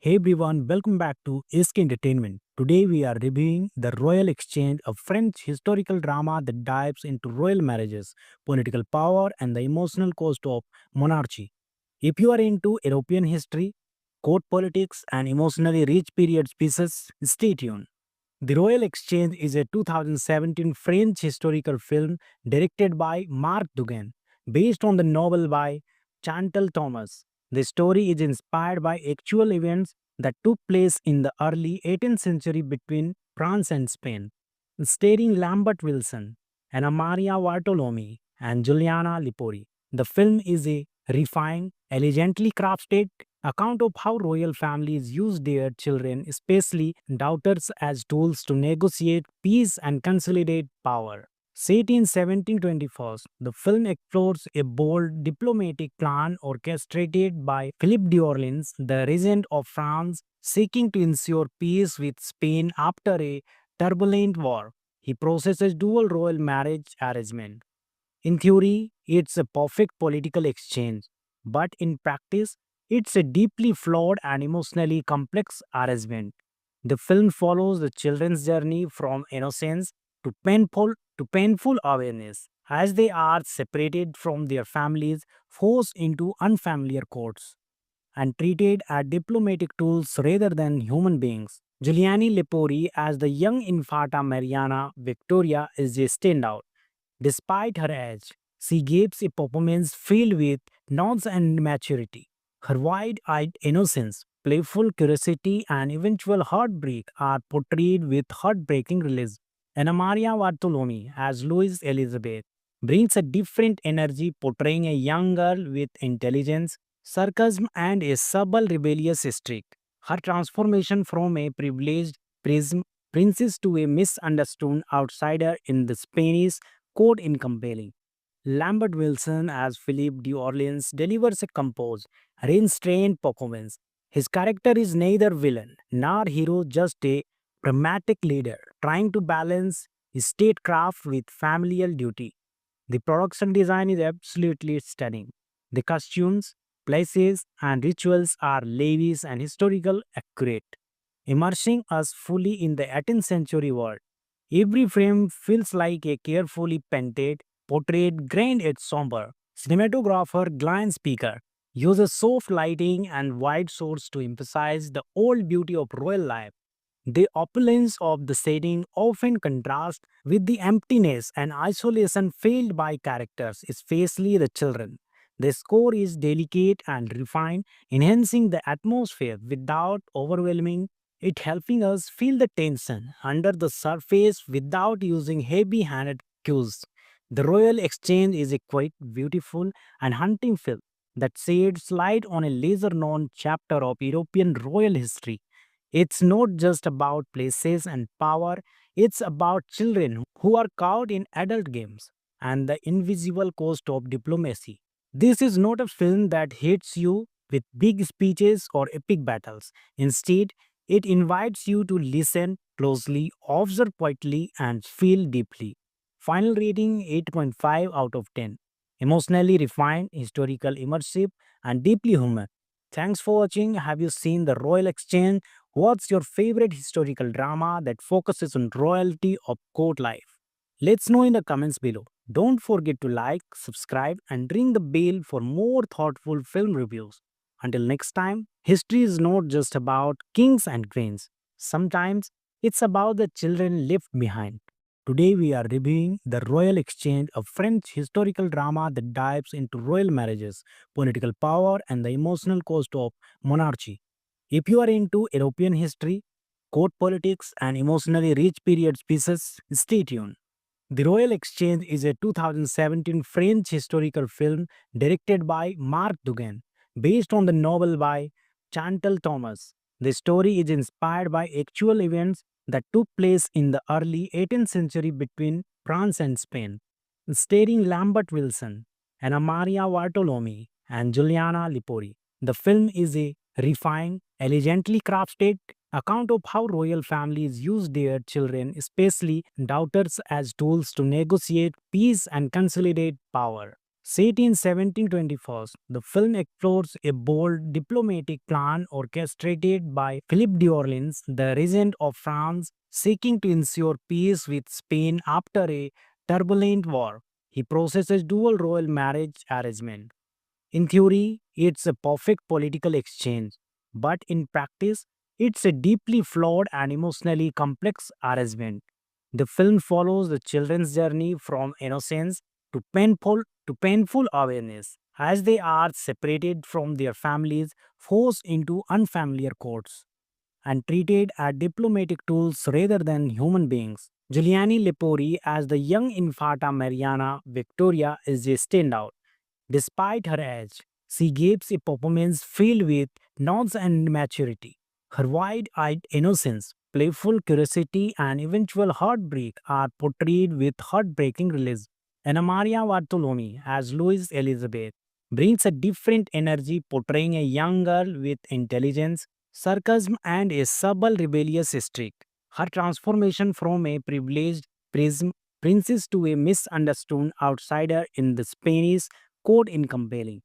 Hey everyone, welcome back to SK Entertainment. Today we are reviewing The Royal Exchange, a French historical drama that dives into royal marriages, political power, and the emotional cost of monarchy. If you are into European history, court politics, and emotionally rich period pieces, stay tuned. The Royal Exchange is a 2017 French historical film directed by Marc Dugan, based on the novel by Chantal Thomas. The story is inspired by actual events that took place in the early 18th century between France and Spain, starring Lambert Wilson, Anna Maria Bartolome, and Giuliana Lipori. The film is a refined, elegantly crafted account of how royal families use their children, especially daughters, as tools to negotiate peace and consolidate power. Set in 1724, the film explores a bold diplomatic plan orchestrated by Philippe d'Orleans, the regent of France, seeking to ensure peace with Spain after a turbulent war. He processes dual royal marriage arrangement. In theory, it's a perfect political exchange, but in practice, it's a deeply flawed and emotionally complex arrangement. The film follows the children's journey from innocence to painful awareness as they are separated from their families, forced into unfamiliar courts, and treated as diplomatic tools rather than human beings. Giuliani Lepori as the young Infanta Mariana Victoria is a standout. Despite her age, she gives a performance filled with nuance and maturity. Her wide-eyed innocence, playful curiosity, and eventual heartbreak are portrayed with heartbreaking realism. Anna Maria Bartolome as Louise Elizabeth brings a different energy, portraying a young girl with intelligence, sarcasm, and a subtle rebellious streak. Her transformation from a privileged princess to a misunderstood outsider in the Spanish court in compelling. Lambert Wilson as Philip d'Orleans delivers a composed, restrained performance. His character is neither villain nor hero, just a pragmatic leader trying to balance his statecraft with familial duty. The production design is absolutely stunning. The costumes, places, and rituals are lavish and historical accurate, immersing us fully in the 18th century world. Every frame feels like a carefully painted portrait, grand yet somber. Cinematographer Glenn Speaker uses soft lighting and wide shots to emphasize the old beauty of royal life. The opulence of the setting often contrasts with the emptiness and isolation felt by characters, especially the children. The score is delicate and refined, enhancing the atmosphere without overwhelming it, helping us feel the tension under the surface without using heavy handed cues. The Royal Exchange is a quite beautiful and haunting film that sheds light on a lesser known chapter of European royal history. It's not just about places and power, it's about children who are caught in adult games and the invisible cost of diplomacy. This is not a film that hits you with big speeches or epic battles. Instead, it invites you to listen closely, observe quietly, and feel deeply. Final rating 8.5 out of 10. Emotionally refined, historical immersive, and deeply human. Thanks for watching. Have you seen The Royal Exchange? What's your favorite historical drama that focuses on royalty or court life? Let's know in the comments below. Don't forget to like, subscribe, and ring the bell for more thoughtful film reviews. Until next time, history is not just about kings and queens. Sometimes it's about the children left behind. Today we are reviewing The Royal Exchange, a French historical drama that dives into royal marriages, political power, and the emotional cost of monarchy. If you are into European history, court politics, and emotionally rich period pieces, stay tuned. The Royal Exchange is a 2017 French historical film directed by Marc Dugan, based on the novel by Chantal Thomas. The story is inspired by actual events that took place in the early 18th century between France and Spain, starring Lambert Wilson, Anna Maria Bartolome, and Giuliana Lipori. The film is a refined, elegantly crafted account of how royal families use their children, especially daughters, as tools to negotiate peace and consolidate power. Set in 1724, the film explores a bold diplomatic plan orchestrated by Philippe d'Orleans, the regent of France, seeking to ensure peace with Spain after a turbulent war. He processes dual royal marriage arrangement. In theory, it's a perfect political exchange, but in practice, it's a deeply flawed and emotionally complex arrangement. The film follows the children's journey from innocence to painful awareness as they are separated from their families, forced into unfamiliar courts, and treated as diplomatic tools rather than human beings. Giuliani Lepori as the young Infanta Mariana Victoria is a standout. Despite her age, she gives a performance filled with nuance and maturity. Her wide eyed innocence, playful curiosity, and eventual heartbreak are portrayed with heartbreaking realism. Anna Maria Bartolome, as Louise Elizabeth, brings a different energy, portraying a young girl with intelligence, sarcasm, and a subtle rebellious streak. Her transformation from a privileged prism princess to a misunderstood outsider in the Spanish court in compelling.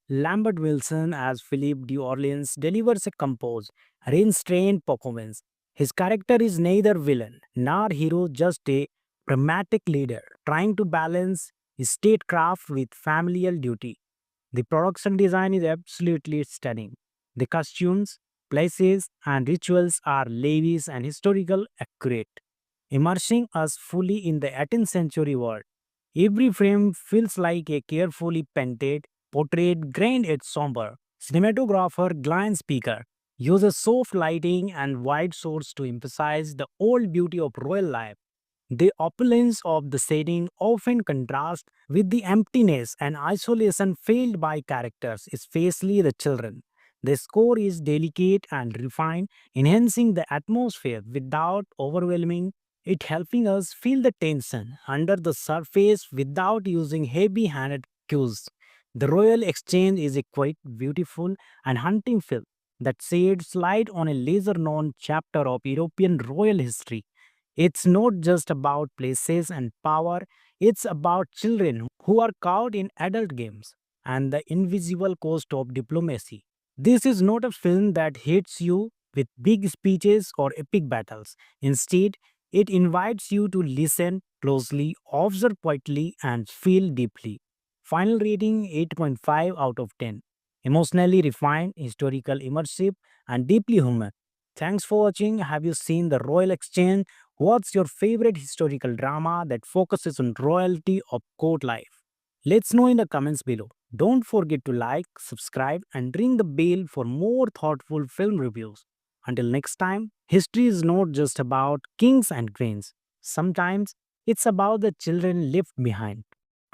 Lambert Wilson as Philip d'Orleans delivers a composed, restrained performance. His character is neither villain nor hero, just a pragmatic leader trying to balance statecraft with familial duty. The production design is absolutely stunning. The costumes, places, and rituals are lavish and historical accurate, immersing us fully in the 18th century world. Every frame feels like a carefully painted portrait, grand yet somber. Cinematographer Glenn Speaker uses soft lighting and wide shots to emphasize the old beauty of royal life. The opulence of the setting often contrasts with the emptiness and isolation felt by characters, especially the children. The score is delicate and refined, enhancing the atmosphere without overwhelming it, helping us feel the tension under the surface without using heavy handed cues. The Royal Exchange is a quite beautiful and haunting film that sheds light on a lesser known chapter of European royal history. It's not just about places and power, it's about children who are caught in adult games and the invisible cost of diplomacy. This is not a film that hits you with big speeches or epic battles. Instead, it invites you to listen closely, observe quietly, and feel deeply. Final rating 8.5 out of 10. Emotionally refined, historical immersive, and deeply human. Thanks for watching. Have you seen The Royal Exchange? What's your favorite historical drama that focuses on royalty or court life? Let's know in the comments below. Don't forget to like, subscribe, and ring the bell for more thoughtful film reviews. Until next time, history is not just about kings and queens. Sometimes it's about the children left behind.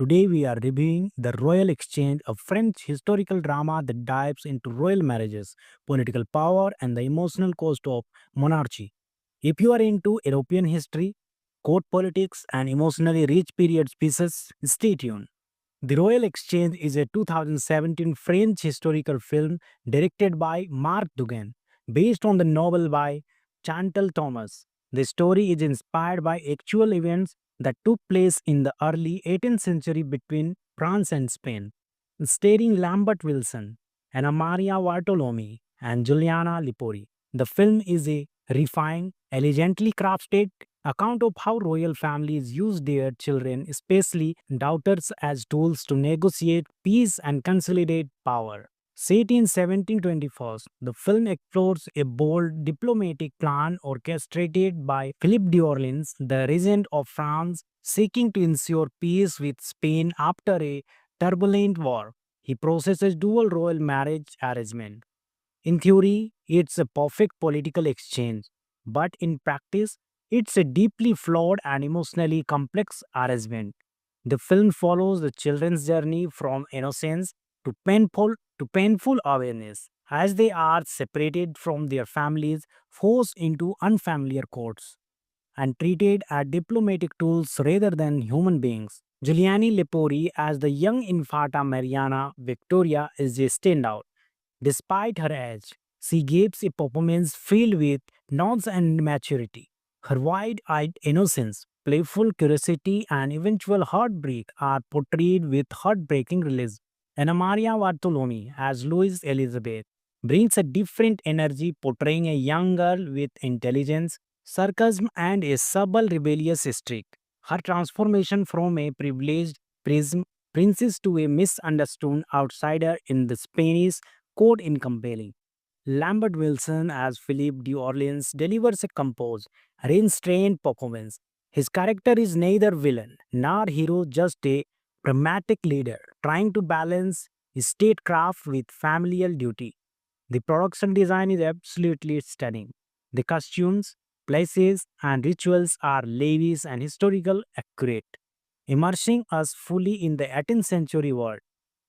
Today we are reviewing The Royal Exchange, a French historical drama that dives into royal marriages, political power, and the emotional cost of monarchy. If you are into European history, court politics, and emotionally rich period pieces, stay tuned. The Royal Exchange is a 2017 French historical film directed by Marc Dugan, based on the novel by Chantal Thomas. The story is inspired by actual events that took place in the early 18th century between France and Spain, starring Lambert Wilson, Anna Maria Bartolome, and Giuliana Lipori. The film is a refined, elegantly crafted account of how royal families use their children, especially daughters, as tools to negotiate peace and consolidate power. Set in 1724, the film explores a bold diplomatic plan orchestrated by Philippe d'Orleans, the regent of France, seeking to ensure peace with Spain after a turbulent war. He processes dual royal marriage arrangement. In theory, it's a perfect political exchange, but in practice, it's a deeply flawed and emotionally complex arrangement. The film follows the children's journey from innocence to painful awareness as they are separated from their families, forced into unfamiliar courts, and treated as diplomatic tools rather than human beings. Giuliani Lepori as the young Infanta Mariana Victoria is a standout. Despite her age, she gives a performance filled with nuance and maturity. Her wide eyed innocence, playful curiosity, and eventual heartbreak are portrayed with heartbreaking realism. Anna Maria Bartolome, as Louise Elizabeth, brings a different energy, portraying a young girl with intelligence, sarcasm, and a subtle rebellious streak. Her transformation from a privileged prism princess to a misunderstood outsider in the Spanish court is compelling. Lambert Wilson as Philip de Orleans delivers a composed, restrained performance. His character is neither villain nor hero, just a pragmatic leader trying to balance statecraft with familial duty. The production design is absolutely stunning. The costumes, places, and rituals are lavish and historical accurate, immersing us fully in the 18th century world.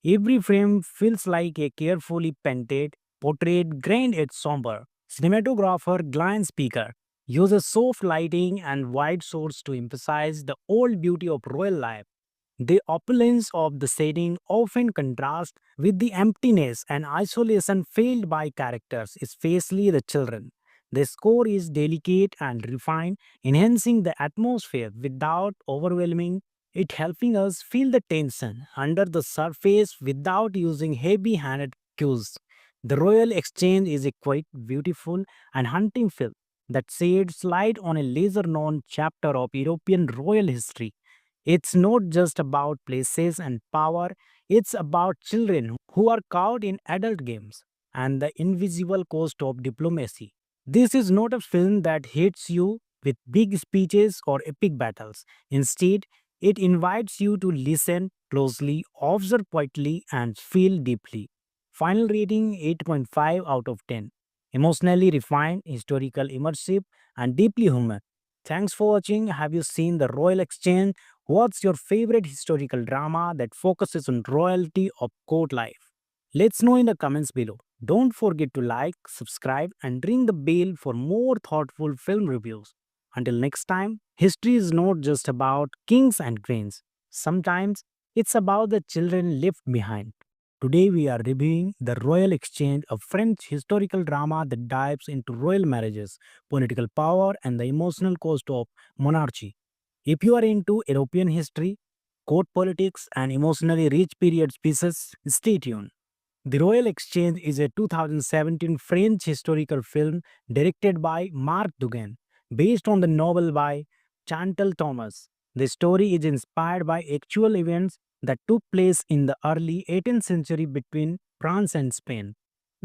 Every frame feels like a carefully painted portrait, grand yet somber. Cinematographer Glenn Speaker uses soft lighting and wide shots to emphasize the old beauty of royal life. The opulence of the setting often contrasts with the emptiness and isolation felt by characters, especially the children. The score is delicate and refined, enhancing the atmosphere without overwhelming it, helping us feel the tension under the surface without using heavy handed cues. The Royal Exchange is a quite beautiful and haunting film that sheds light on a lesser known chapter of European royal history. It's not just about places and power, it's about children who are caught in adult games and the invisible cost of diplomacy. This is not a film that hits you with big speeches or epic battles. Instead, it invites you to listen closely, observe quietly, and feel deeply. Final rating 8.5 out of 10. Emotionally refined, historical, immersive, and deeply human. Thanks for watching. Have you seen The Royal Exchange? What's your favorite historical drama that focuses on royalty or court life? Let's know in the comments below. Don't forget to like, subscribe, and ring the bell for more thoughtful film reviews. Until next time, history is not just about kings and queens. Sometimes it's about the children left behind. Today we are reviewing The Royal Exchange, a French historical drama that dives into royal marriages, political power, and the emotional cost of monarchy. If you are into European history, court politics, and emotionally rich period pieces, stay tuned. The Royal Exchange is a 2017 French historical film directed by Marc Dugan, based on the novel by Chantal Thomas. The story is inspired by actual events that took place in the early 18th century between France and Spain,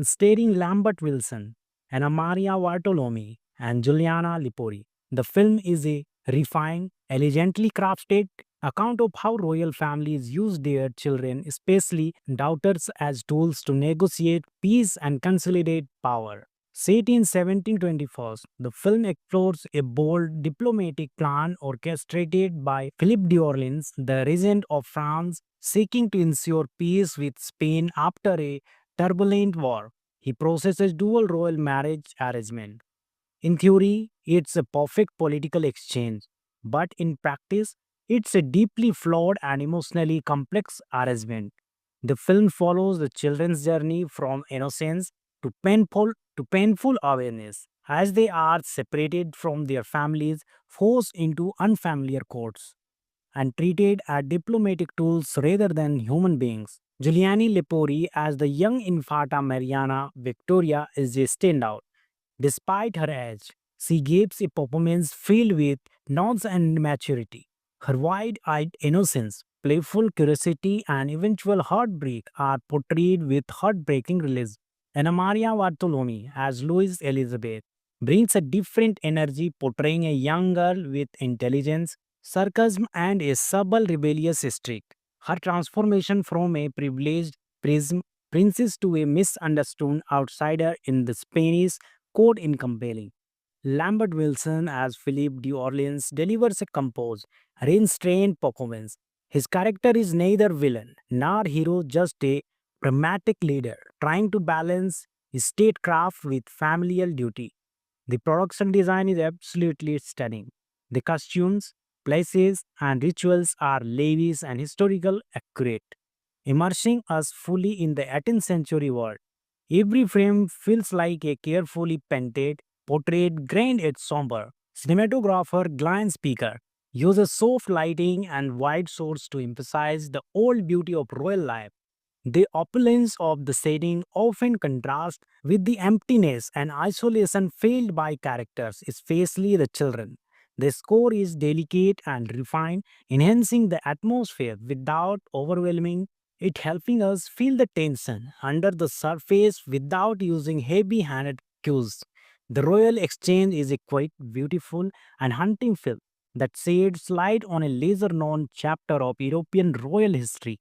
starring Lambert Wilson, Anna Maria Bartolome, and Giuliana Lipori. The film is a refined, elegantly crafted account of how royal families use their children, especially daughters, as tools to negotiate peace and consolidate power. Set in 1724, the film explores a bold diplomatic plan orchestrated by Philip d'Orleans, the regent of France, seeking to ensure peace with Spain after a turbulent war. He processes dual royal marriage arrangement. In theory, it's a perfect political exchange, but in practice, it's a deeply flawed and emotionally complex arrangement. The film follows the children's journey from innocence to painful awareness as they are separated from their families, forced into unfamiliar courts, and treated as diplomatic tools rather than human beings. Giuliani Lepori as the young Infanta Mariana Victoria is a standout. Despite her age, she gives a performance filled with nuance and maturity. Her wide eyed innocence, playful curiosity, and eventual heartbreak are portrayed with heartbreaking realism. Anna Maria Bartolome, as Louise Elizabeth, brings a different energy, portraying a young girl with intelligence, sarcasm, and a subtle rebellious streak. Her transformation from a privileged princess to a misunderstood outsider in the Spanish court is compelling. Lambert Wilson as Philip de Orleans delivers a composed, restrained performance. His character is neither villain nor hero, just a pragmatic leader trying to balance statecraft with familial duty. The production design is absolutely stunning. The costumes, places, and rituals are lavish and historical accurate, immersing us fully in the 18th century world. Every frame feels like a carefully painted portrait, grand yet somber. Cinematographer Glenn Speaker uses soft lighting and wide swords to emphasize the old beauty of royal life. The opulence of the setting often contrasts with the emptiness and isolation felt by characters, especially the children. The score is delicate and refined, enhancing the atmosphere without overwhelming it, helping us feel the tension under the surface without using heavy handed cues. The Royal Exchange is a quite beautiful and haunting film that sheds light on a lesser known chapter of European royal history.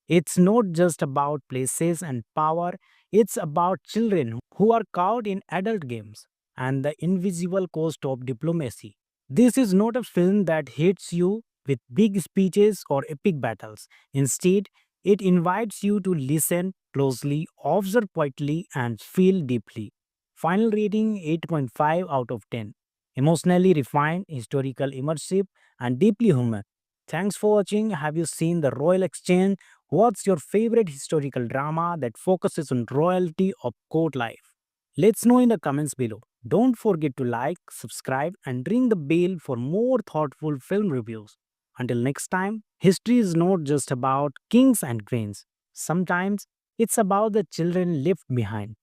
It's not just about places and power, it's about children who are caught in adult games and the invisible cost of diplomacy. This is not a film that hits you with big speeches or epic battles. Instead, it invites you to listen closely, observe quietly, and feel deeply. Final rating 8.5 out of 10. Emotionally refined, historical, immersive, and deeply human. Thanks for watching. Have you seen The Royal Exchange? What's your favorite historical drama that focuses on royalty or court life? Let's know in the comments below. Don't forget to like, subscribe, and ring the bell for more thoughtful film reviews. Until next time, history is not just about kings and queens. Sometimes it's about the children left behind.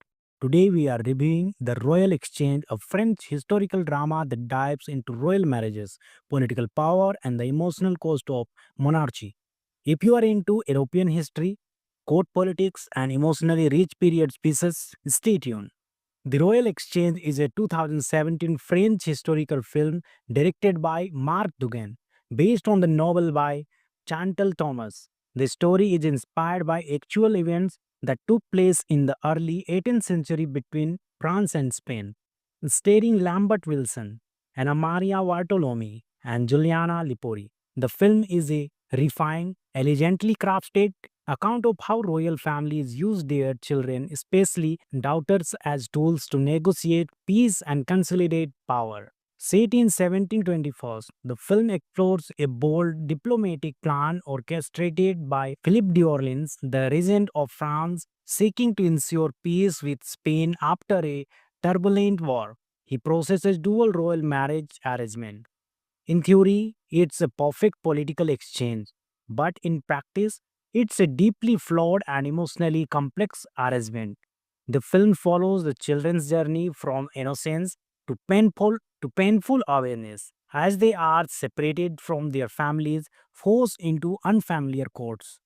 Today we are reviewing The Royal Exchange, a French historical drama that dives into royal marriages, political power, and the emotional cost of monarchy. If you are into European history, court politics, and emotionally rich period pieces, stay tuned. The Royal Exchange is a 2017 French historical film directed by Marc Dugan, based on the novel by Chantal Thomas. The story is inspired by actual events that took place in the early 18th century between France and Spain, starring Lambert Wilson, Anna Maria Bartolome, and Giuliana Lipori. The film is a refined, elegantly crafted account of how royal families use their children, especially daughters, as tools to negotiate peace and consolidate power. Set in 1724, the film explores a bold diplomatic plan orchestrated by Philippe d'Orleans, the regent of France, seeking to ensure peace with Spain after a turbulent war. He processes dual royal marriage arrangement. In theory, it's a perfect political exchange, but in practice, it's a deeply flawed and emotionally complex arrangement. The film follows the children's journey from innocence to painful awareness as they are separated from their families, forced into unfamiliar courts,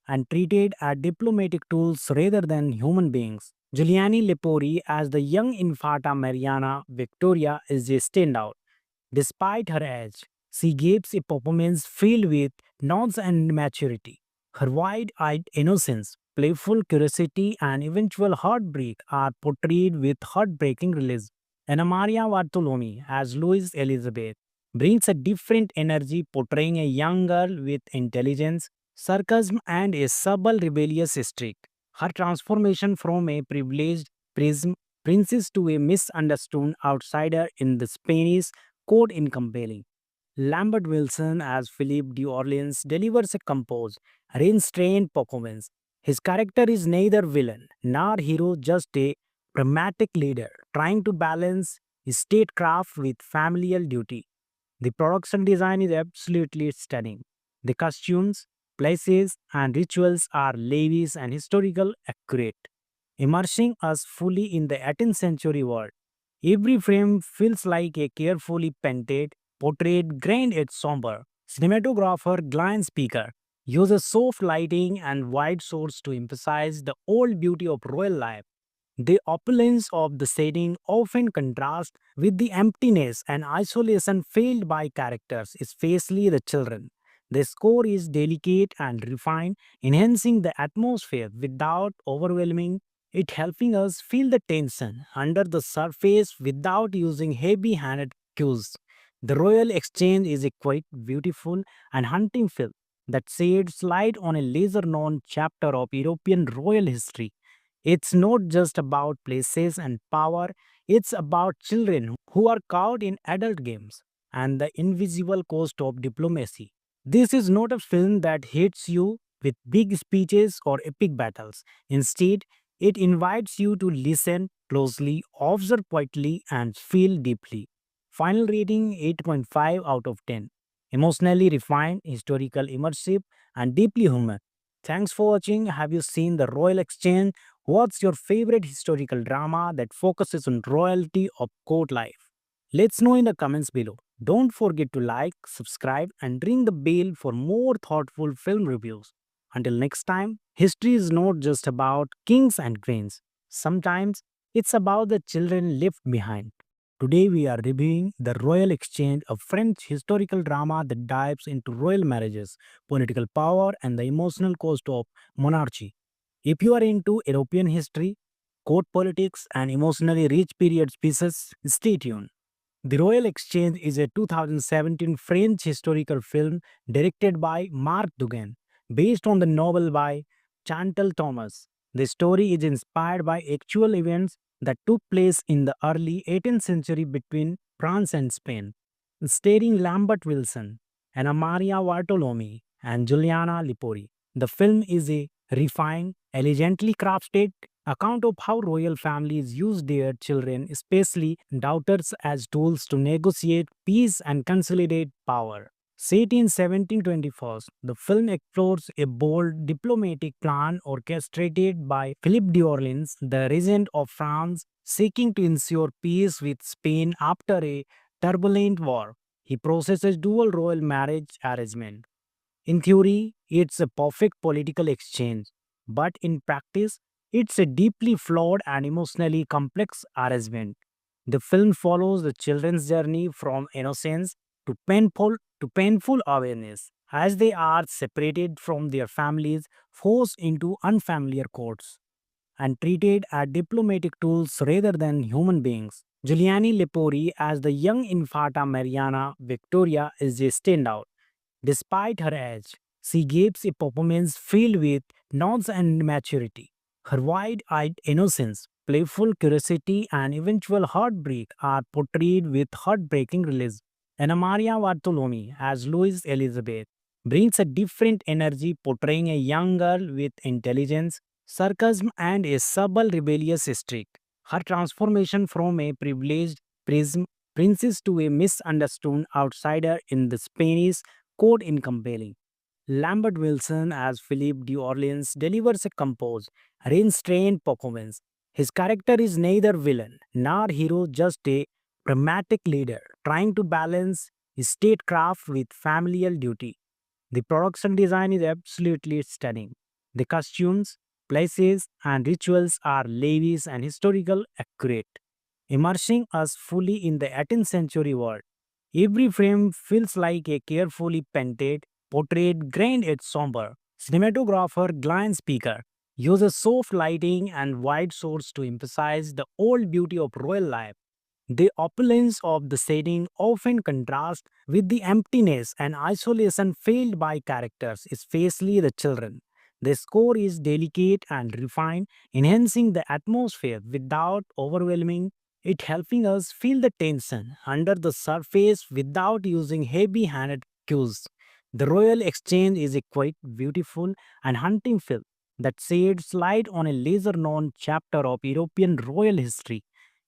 and treated as diplomatic tools rather than human beings. Giuliani Lepori as the young Infanta Mariana Victoria is a standout. Despite her age, she gives a performance filled with nuance and maturity. Her wide-eyed innocence, playful curiosity, and eventual heartbreak are portrayed with heartbreaking realism. Anna Maria Bartolome, as Louise Elizabeth, brings a different energy, portraying a young girl with intelligence, sarcasm, and a subtle rebellious streak. Her transformation from a privileged princess to a misunderstood outsider in the Spanish court in compelling. Lambert Wilson as Philip d'Orleans delivers a composed, restrained performance. His character is neither villain nor hero, just a pragmatic leader trying to balance statecraft with familial duty. The production design is absolutely stunning. The costumes, places, and rituals are lavish and historical accurate, immersing us fully in the 18th century world. Every frame feels like a carefully painted portrait, grand yet somber. Cinematographer Glenn Speaker uses soft lighting and wide shots to emphasize the old beauty of royal life. The opulence of the setting often contrasts with the emptiness and isolation felt by characters, especially the children. The score is delicate and refined, enhancing the atmosphere without overwhelming it, helping us feel the tension under the surface without using heavy handed cues. The Royal Exchange is a quite beautiful and haunting film that sheds light on a lesser known chapter of European royal history. It's not just about places and power, it's about children who are caught in adult games and the invisible cost of diplomacy. This is not a film that hits you with big speeches or epic battles. Instead, it invites you to listen closely, observe quietly, and feel deeply. Final rating 8.5 out of 10. emotionally refined, historical, immersive, and deeply human. Thanks for watching. Have you seen The Royal Exchange? What's your favorite historical drama that focuses on royalty or court life? Let's know in the comments below. Don't forget to like, subscribe, and ring the bell for more thoughtful film reviews. Until next time, history is not just about kings and queens. Sometimes it's about the children left behind. Today we are reviewing The Royal Exchange, a French historical drama that dives into royal marriages, political power, and the emotional cost of monarchy. If you are into European history, court politics, and emotionally rich period pieces, stay tuned. The Royal Exchange is a 2017 French historical film directed by Marc Dugan, based on the novel by Chantal Thomas. The story is inspired by actual events that took place in the early 18th century between France and Spain, starring Lambert Wilson, Anna Maria Bartolome, and Giuliana Lipori. The film is a refined, elegantly crafted account of how royal families use their children, especially daughters, as tools to negotiate peace and consolidate power. Set in 1724, the film explores a bold diplomatic plan orchestrated by Philippe d'Orleans, the regent of France, seeking to ensure peace with Spain after a turbulent war. He processes dual royal marriage arrangement. In theory, it's a perfect political exchange, but in practice, it's a deeply flawed and emotionally complex arrangement. The film follows the children's journey from innocence to painful awareness as they are separated from their families, forced into unfamiliar courts, and treated as diplomatic tools rather than human beings. Giuliani Lepori as the young Infanta Mariana Victoria is a standout. Despite her age, she gives a performance filled with nods and maturity. Her wide eyed innocence, playful curiosity, and eventual heartbreak are portrayed with heartbreaking realism. Anna Maria Bartolome, as Louise Elizabeth, brings a different energy, portraying a young girl with intelligence, sarcasm, and a subtle rebellious streak. Her transformation from a privileged princess to a misunderstood outsider in the Spanish court in compelling. Lambert Wilson as Philip d'Orleans delivers a composed, restrained performance. His character is neither villain nor hero, just a pragmatic leader trying to balance his statecraft with familial duty. The production design is absolutely stunning. The costumes, places, and rituals are lavish and historical accurate, immersing us fully in the 18th century world. Every frame feels like a carefully painted portrait, grand yet somber. Cinematographer Glenn Speaker uses soft lighting and wide shots to emphasize the old beauty of royal life. The opulence of the setting often contrasts with the emptiness and isolation felt by characters, especially the children. The score is delicate and refined, enhancing the atmosphere without overwhelming it, helping us feel the tension under the surface without using heavy handed cues. The Royal Exchange is a quite beautiful and haunting film that sheds light on a lesser known chapter of European royal history.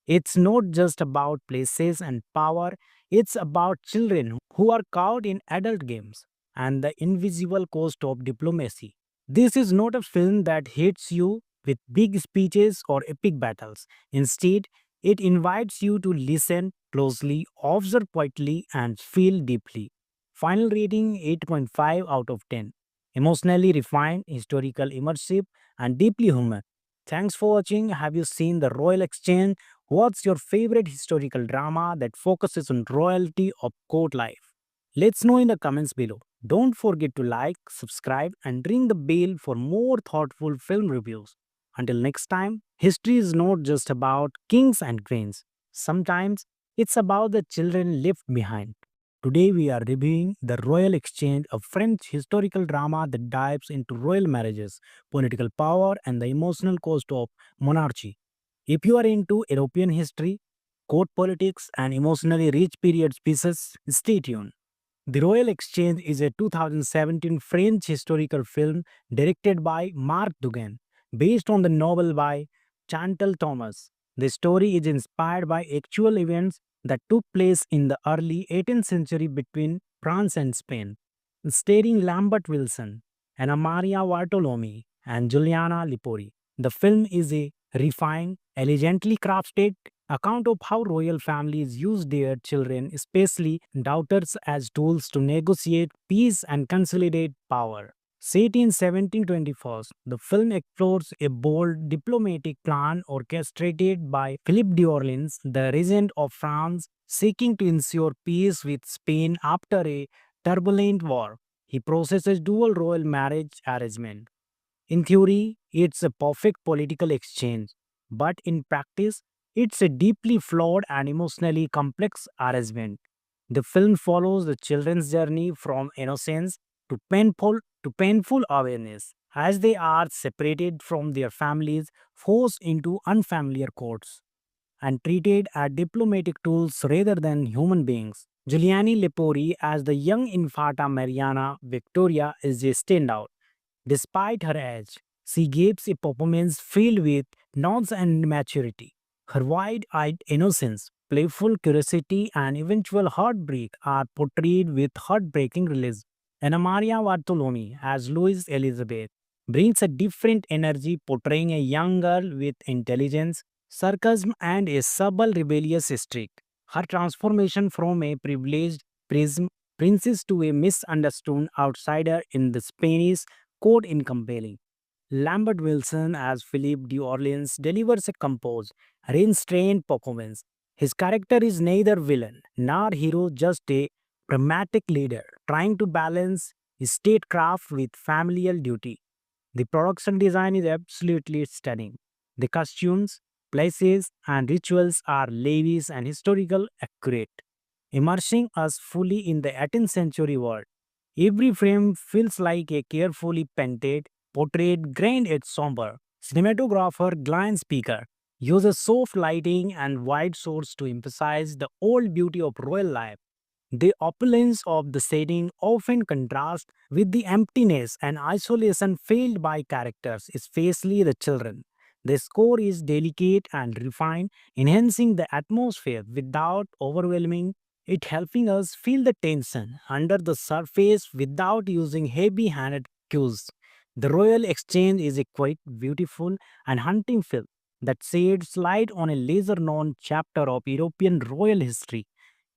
It's not just about places and power, it's about children who are caught in adult games and the invisible cost of diplomacy. This is not a film that hits you with big speeches or epic battles. Instead, it invites you to listen closely, observe quietly, and feel deeply. Final rating 8.5 out of 10. Emotionally refined, historical, immersive, and deeply human. Thanks for watching. Have you seen The Royal Exchange? What's your favorite historical drama that focuses on royalty or court life? Let's know in the comments below. Don't forget to like, subscribe, and ring the bell for more thoughtful film reviews. Until next time, history is not just about kings and queens. Sometimes it's about the children left behind. Today we are reviewing The Royal Exchange, a French historical drama that dives into royal marriages, political power, and the emotional cost of monarchy. If you are into European history, court politics, and emotionally rich period pieces, stay tuned. The Royal Exchange is a 2017 French historical film directed by Marc Dugan, based on the novel by Chantal Thomas. The story is inspired by actual events that took place in the early 18th century between France and Spain, starring Lambert Wilson, Anna Maria Bartolome, and Giuliana Lipori. The film is a refined, elegantly crafted account of how royal families use their children, especially daughters, as tools to negotiate peace and consolidate power. Set in 1724, the film explores a bold diplomatic plan orchestrated by Philippe d'Orleans, the regent of France, seeking to ensure peace with Spain after a turbulent war. He processes dual royal marriage arrangement. In theory, it's a perfect political exchange, but in practice, it's a deeply flawed and emotionally complex arrangement. The film follows the children's journey from innocence to painful awareness as they are separated from their families, forced into unfamiliar courts, and treated as diplomatic tools rather than human beings. Giuliani Lepori as the young Infanta Mariana Victoria is a standout. Despite her age, she gives a performance filled with nuance and maturity. Her wide eyed innocence, playful curiosity, and eventual heartbreak are portrayed with heartbreaking realism. Anna Maria Bartolome, as Louise Elizabeth, brings a different energy, portraying a young girl with intelligence, sarcasm, and a subtle rebellious streak. Her transformation from a privileged prism princess to a misunderstood outsider in the Spanish court in compelling. Lambert Wilson as Philip d'Orleans delivers a composed, restrained performance. His character is neither villain nor hero, just a pragmatic leader trying to balance his statecraft with familial duty. The production design is absolutely stunning. The costumes, places, and rituals are lavish and historical accurate, immersing us fully in the 18th century world. Every frame feels like a carefully painted portrait, grand yet somber. Cinematographer Glenn Speaker uses soft lighting and wide shots to emphasize the old beauty of royal life. The opulence of the setting often contrasts with the emptiness and isolation felt by characters, especially the children. The score is delicate and refined, enhancing the atmosphere without overwhelming it, helping us feel the tension under the surface without using heavy handed cues. The Royal Exchange is a quite beautiful and haunting film that sheds light on a lesser known chapter of European royal history.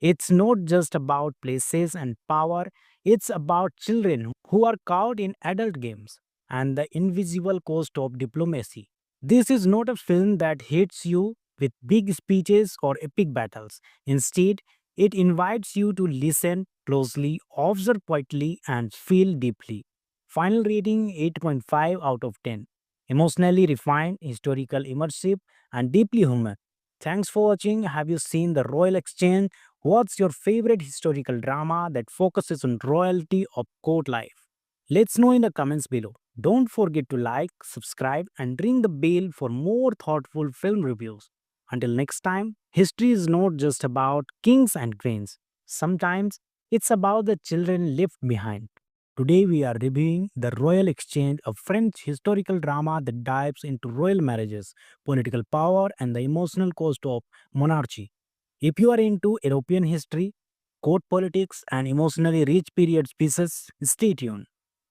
It's not just about places and power, it's about children who are caught in adult games and the invisible cost of diplomacy. This is not a film that hits you with big speeches or epic battles. Instead, it invites you to listen closely, observe quietly, and feel deeply. Final rating 8.5 out of 10. Emotionally refined, historical immersive, and deeply human. Thanks for watching. Have you seen The Royal Exchange? What's your favorite historical drama that focuses on royalty or court life? Let's know in the comments below. Don't forget to like, subscribe, and ring the bell for more thoughtful film reviews. Until next time, history is not just about kings and queens. Sometimes it's about the children left behind. Today we are reviewing The Royal Exchange, a French historical drama that dives into royal marriages, political power, and the emotional cost of monarchy. If you are into European history, court politics, and emotionally rich period pieces, stay tuned.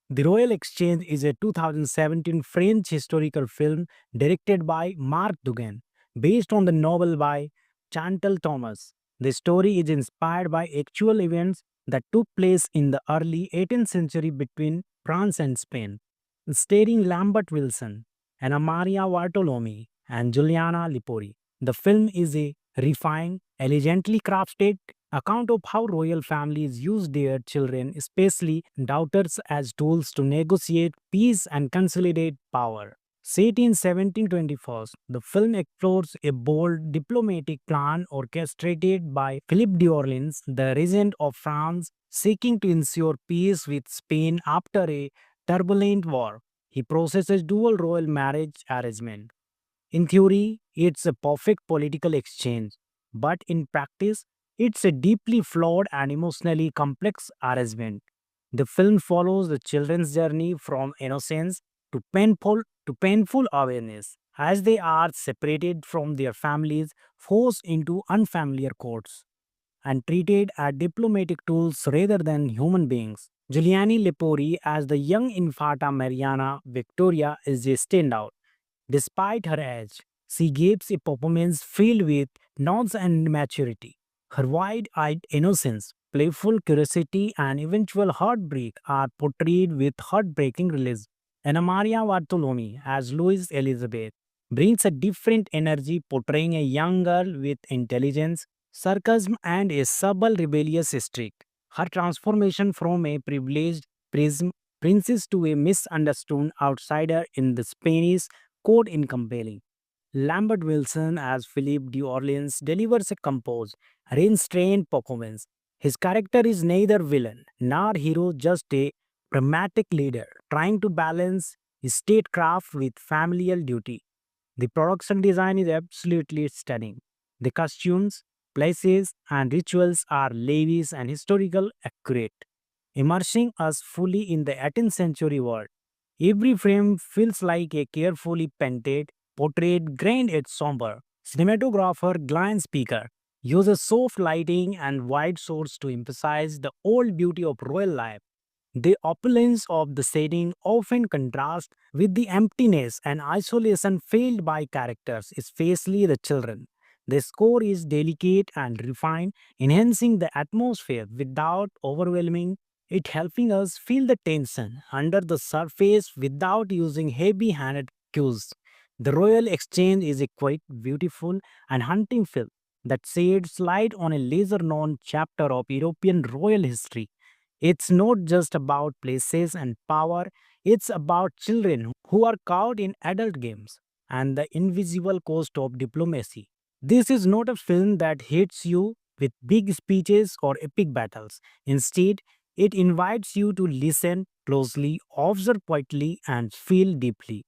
The Royal Exchange is a 2017 French historical film directed by Marc Dugan, based on the novel by Chantal Thomas. The story is inspired by actual events that took place in the early 18th century between France and Spain, starring Lambert Wilson, Anna Maria Bartolome, and Giuliana Lipori. The film is a refined, elegantly crafted account of how royal families use their children, especially daughters, as tools to negotiate peace and consolidate power. Set in 1724, the film explores a bold diplomatic plan orchestrated by Philippe d'Orleans, the regent of France, seeking to ensure peace with Spain after a turbulent war. He processes dual royal marriage arrangement. In theory, it's a perfect political exchange, but in practice, it's a deeply flawed and emotionally complex arrangement. The film follows the children's journey from innocence to painful awareness as they are separated from their families, forced into unfamiliar courts, and treated as diplomatic tools rather than human beings. Giuliani Lepori as the young Infanta Mariana Victoria is a standout. Despite her age, she gives a performance filled with nuance and maturity. Her wide eyed innocence, playful curiosity, and eventual heartbreak are portrayed with heartbreaking realism. Anna Maria Bartolome, as Louise Elizabeth, brings a different energy, portraying a young girl with intelligence, sarcasm, and a subtle rebellious streak. Her transformation from a privileged prism princess to a misunderstood outsider in the Spanish court in compelling. Lambert Wilson as Philip de Orleans delivers a composed, restrained performance. His character is neither villain nor hero, just a pragmatic leader trying to balance statecraft with familial duty. The production design is absolutely stunning. The costumes, places, and rituals are lavish and historical accurate, immersing us fully in the 18th century world. Every frame feels like a carefully painted portrait, grand yet somber. Cinematographer Glenn Speaker uses soft lighting and wide shots to emphasize the old beauty of royal life. The opulence of the setting often contrasts with the emptiness and isolation felt by characters, especially the children. The score is delicate and refined, enhancing the atmosphere without overwhelming it, helping us feel the tension under the surface without using heavy handed cues. The Royal Exchange is a quite beautiful and haunting film that sheds light on a lesser known chapter of European royal history. It's not just about places and power, it's about children who are caught in adult games and the invisible cost of diplomacy. This is not a film that hits you with big speeches or epic battles. Instead, it invites you to listen closely, observe quietly, and feel deeply.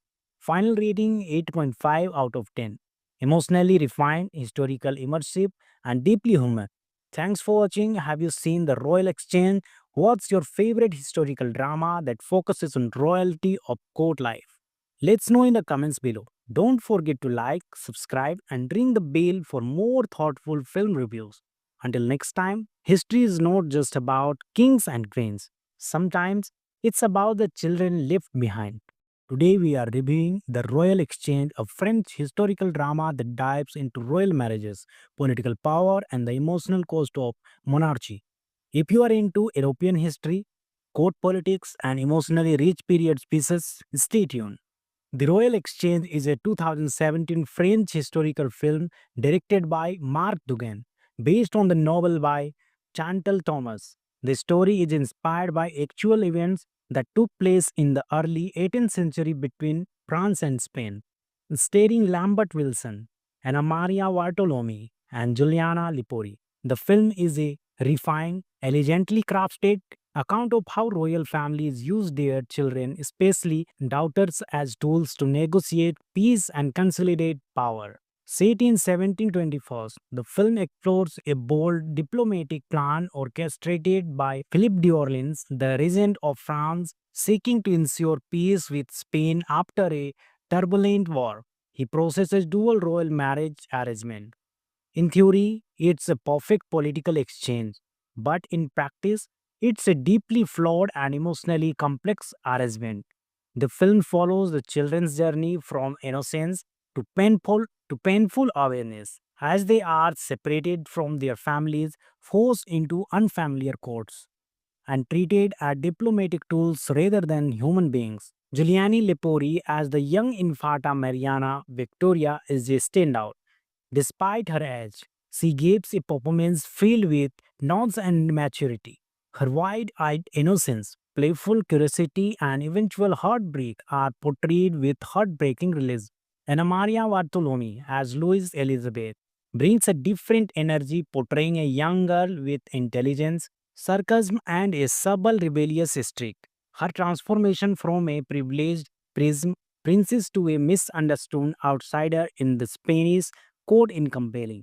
Final rating 8.5 out of 10. Emotionally refined, historical, immersive, and deeply human. Thanks for watching. Have you seen The Royal Exchange? What's your favorite historical drama that focuses on royalty or court life? Let's know in the comments below. Don't forget to like, subscribe, and ring the bell for more thoughtful film reviews. Until next time, history is not just about kings and queens. Sometimes it's about the children left behind. Today we are reviewing The Royal Exchange, a French historical drama that dives into royal marriages, political power, and the emotional cost of monarchy. If you are into European history, court politics, and emotionally rich period pieces, stay tuned. The Royal Exchange is a 2017 French historical film directed by Marc Dugan, based on the novel by Chantal Thomas. The story is inspired by actual events that took place in the early 18th century between France and Spain, starring Lambert Wilson, Anna Maria Bartolome, and Giuliana Lipori. The film is a refined, elegantly crafted account of how royal families use their children, especially daughters, as tools to negotiate peace and consolidate power. Set in 1724, the film explores a bold diplomatic plan orchestrated by Philip d'Orleans, the regent of France, seeking to ensure peace with Spain after a turbulent war. He processes dual royal marriage arrangement. In theory, it's a perfect political exchange, but in practice, it's a deeply flawed and emotionally complex arrangement. The film follows the children's journey from innocence to painful awareness as they are separated from their families, forced into unfamiliar courts, and treated as diplomatic tools rather than human beings. Giuliani Lepori as the young Infanta Mariana Victoria is a standout. Despite her age, she gives a performance filled with nuance and maturity. Her wide eyed innocence, playful curiosity, and eventual heartbreak are portrayed with heartbreaking realism. Anna Maria Bartolome, as Louise Elizabeth, brings a different energy, portraying a young girl with intelligence, sarcasm, and a subtle rebellious streak. Her transformation from a privileged prism princess to a misunderstood outsider in the Spanish court in compelling.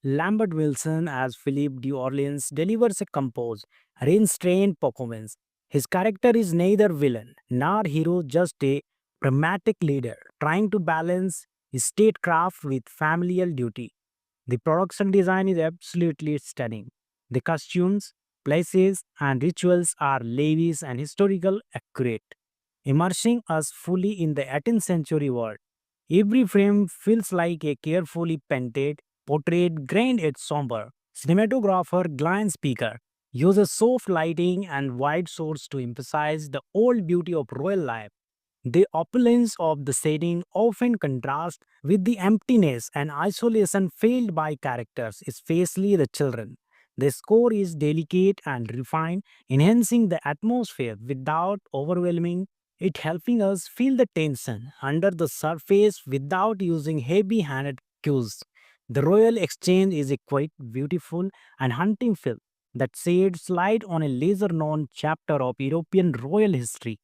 Lambert Wilson as Philip de Orleans delivers a composed, restrained performance. His character is neither villain nor hero, just a pragmatic leader trying to balance statecraft with familial duty. The production design is absolutely stunning. The costumes, places, and rituals are lavish and historical accurate, immersing us fully in the 18th century world. Every frame feels like a carefully painted portrait, grand yet somber. Cinematographer Glenn Speaker uses soft lighting and wide shots to emphasize the old beauty of royal life. The opulence of the setting often contrasts with the emptiness and isolation felt by characters, especially the children. The score is delicate and refined, enhancing the atmosphere without overwhelming it, helping us feel the tension under the surface without using heavy handed cues. The Royal Exchange is a quite beautiful and haunting film that sheds light on a lesser known chapter of European royal history.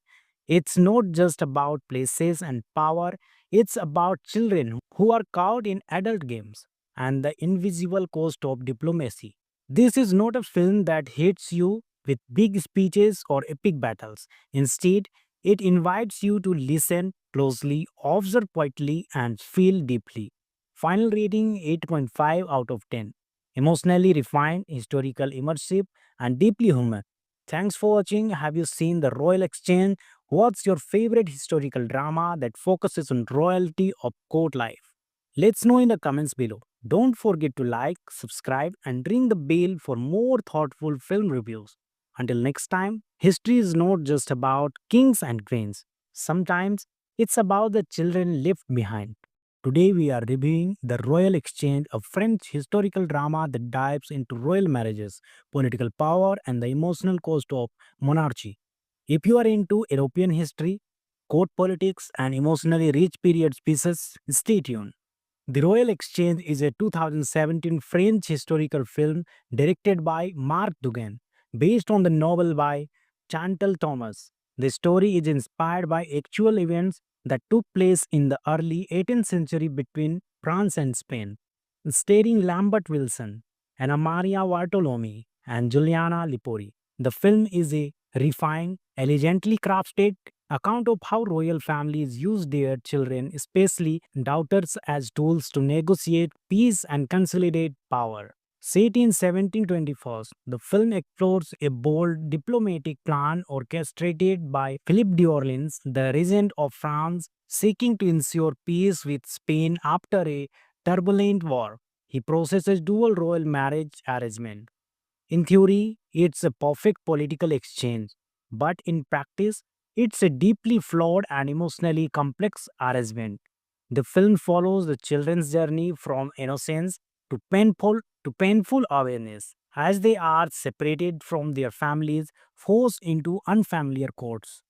It's not just about places and power, it's about children who are caught in adult games and the invisible cost of diplomacy. This is not a film that hits you with big speeches or epic battles. Instead, it invites you to listen closely, observe quietly, and feel deeply. Final rating 8.5 out of 10. Emotionally refined, historical, immersive, and deeply human. Thanks for watching. Have you seen The Royal Exchange? What's your favorite historical drama that focuses on royalty or court life? Let's know in the comments below. Don't forget to like, subscribe, and ring the bell for more thoughtful film reviews. Until next time, history is not just about kings and queens. Sometimes it's about the children left behind. Today we are reviewing The Royal Exchange, a French historical drama that dives into royal marriages, political power, and the emotional cost of monarchy. If you are into European history, court politics, and emotionally rich period pieces, stay tuned. The Royal Exchange is a 2017 French historical film directed by Marc Dugan, based on the novel by Chantal Thomas. The story is inspired by actual events that took place in the early 18th century between France and Spain, starring Lambert Wilson, Anna Maria Bartolome, and Giuliana Lipori. The film is a refined, elegantly crafted account of how royal families use their children, especially daughters, as tools to negotiate peace and consolidate power. Set in 1724, the film explores a bold diplomatic plan orchestrated by Philippe d'Orleans, the regent of France, seeking to ensure peace with Spain after a turbulent war. He processes dual royal marriage arrangement. In theory, it's a perfect political exchange, but in practice, it's a deeply flawed and emotionally complex arrangement. The film follows the children's journey from innocence to painful awareness as they are separated from their families, forced into unfamiliar courts,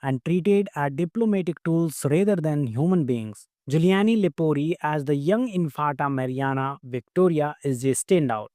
and treated as diplomatic tools rather than human beings. Giuliani Lepori as the young Infanta Mariana Victoria is a standout.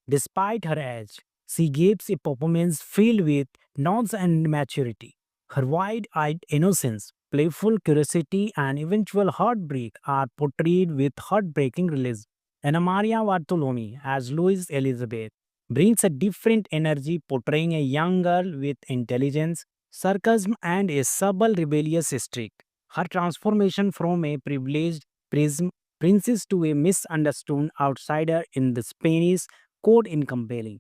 Despite her age, she gives a performance filled with nuance and maturity. Her wide eyed innocence, playful curiosity, and eventual heartbreak are portrayed with heartbreaking realism. Anna Maria Bartolome, as Louise Elizabeth, brings a different energy, portraying a young girl with intelligence, sarcasm, and a subtle rebellious streak. Her transformation from a privileged princess to a misunderstood outsider in the Spanish court in compelling.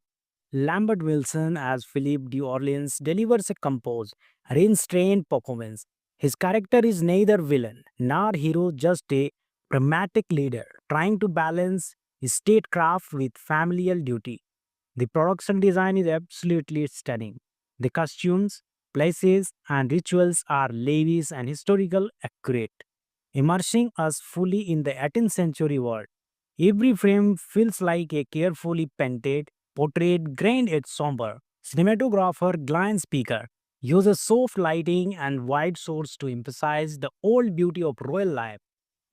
Lambert Wilson as Philip d'Orleans delivers a composed, restrained performance. His character is neither villain nor hero, just a pragmatic leader trying to balance statecraft with familial duty. The production design is absolutely stunning. The costumes, places, and rituals are lavish and historical accurate, immersing us fully in the 18th century world. Every frame feels like a carefully painted portrait, grand yet somber. Cinematographer Glenn Speaker uses soft lighting and wide shots to emphasize the old beauty of royal life.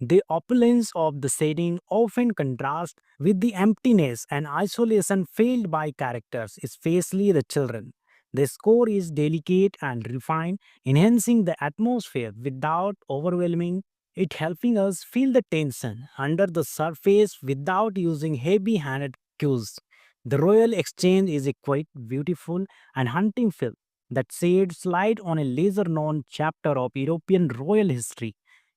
The opulence of the setting often contrasts with the emptiness and isolation felt by characters, especially the children. The score is delicate and refined, enhancing the atmosphere without overwhelming it, helping us feel the tension under the surface without using heavy handed cues. The Royal Exchange is a quite beautiful and haunting film that sheds light on a lesser known chapter of European royal history.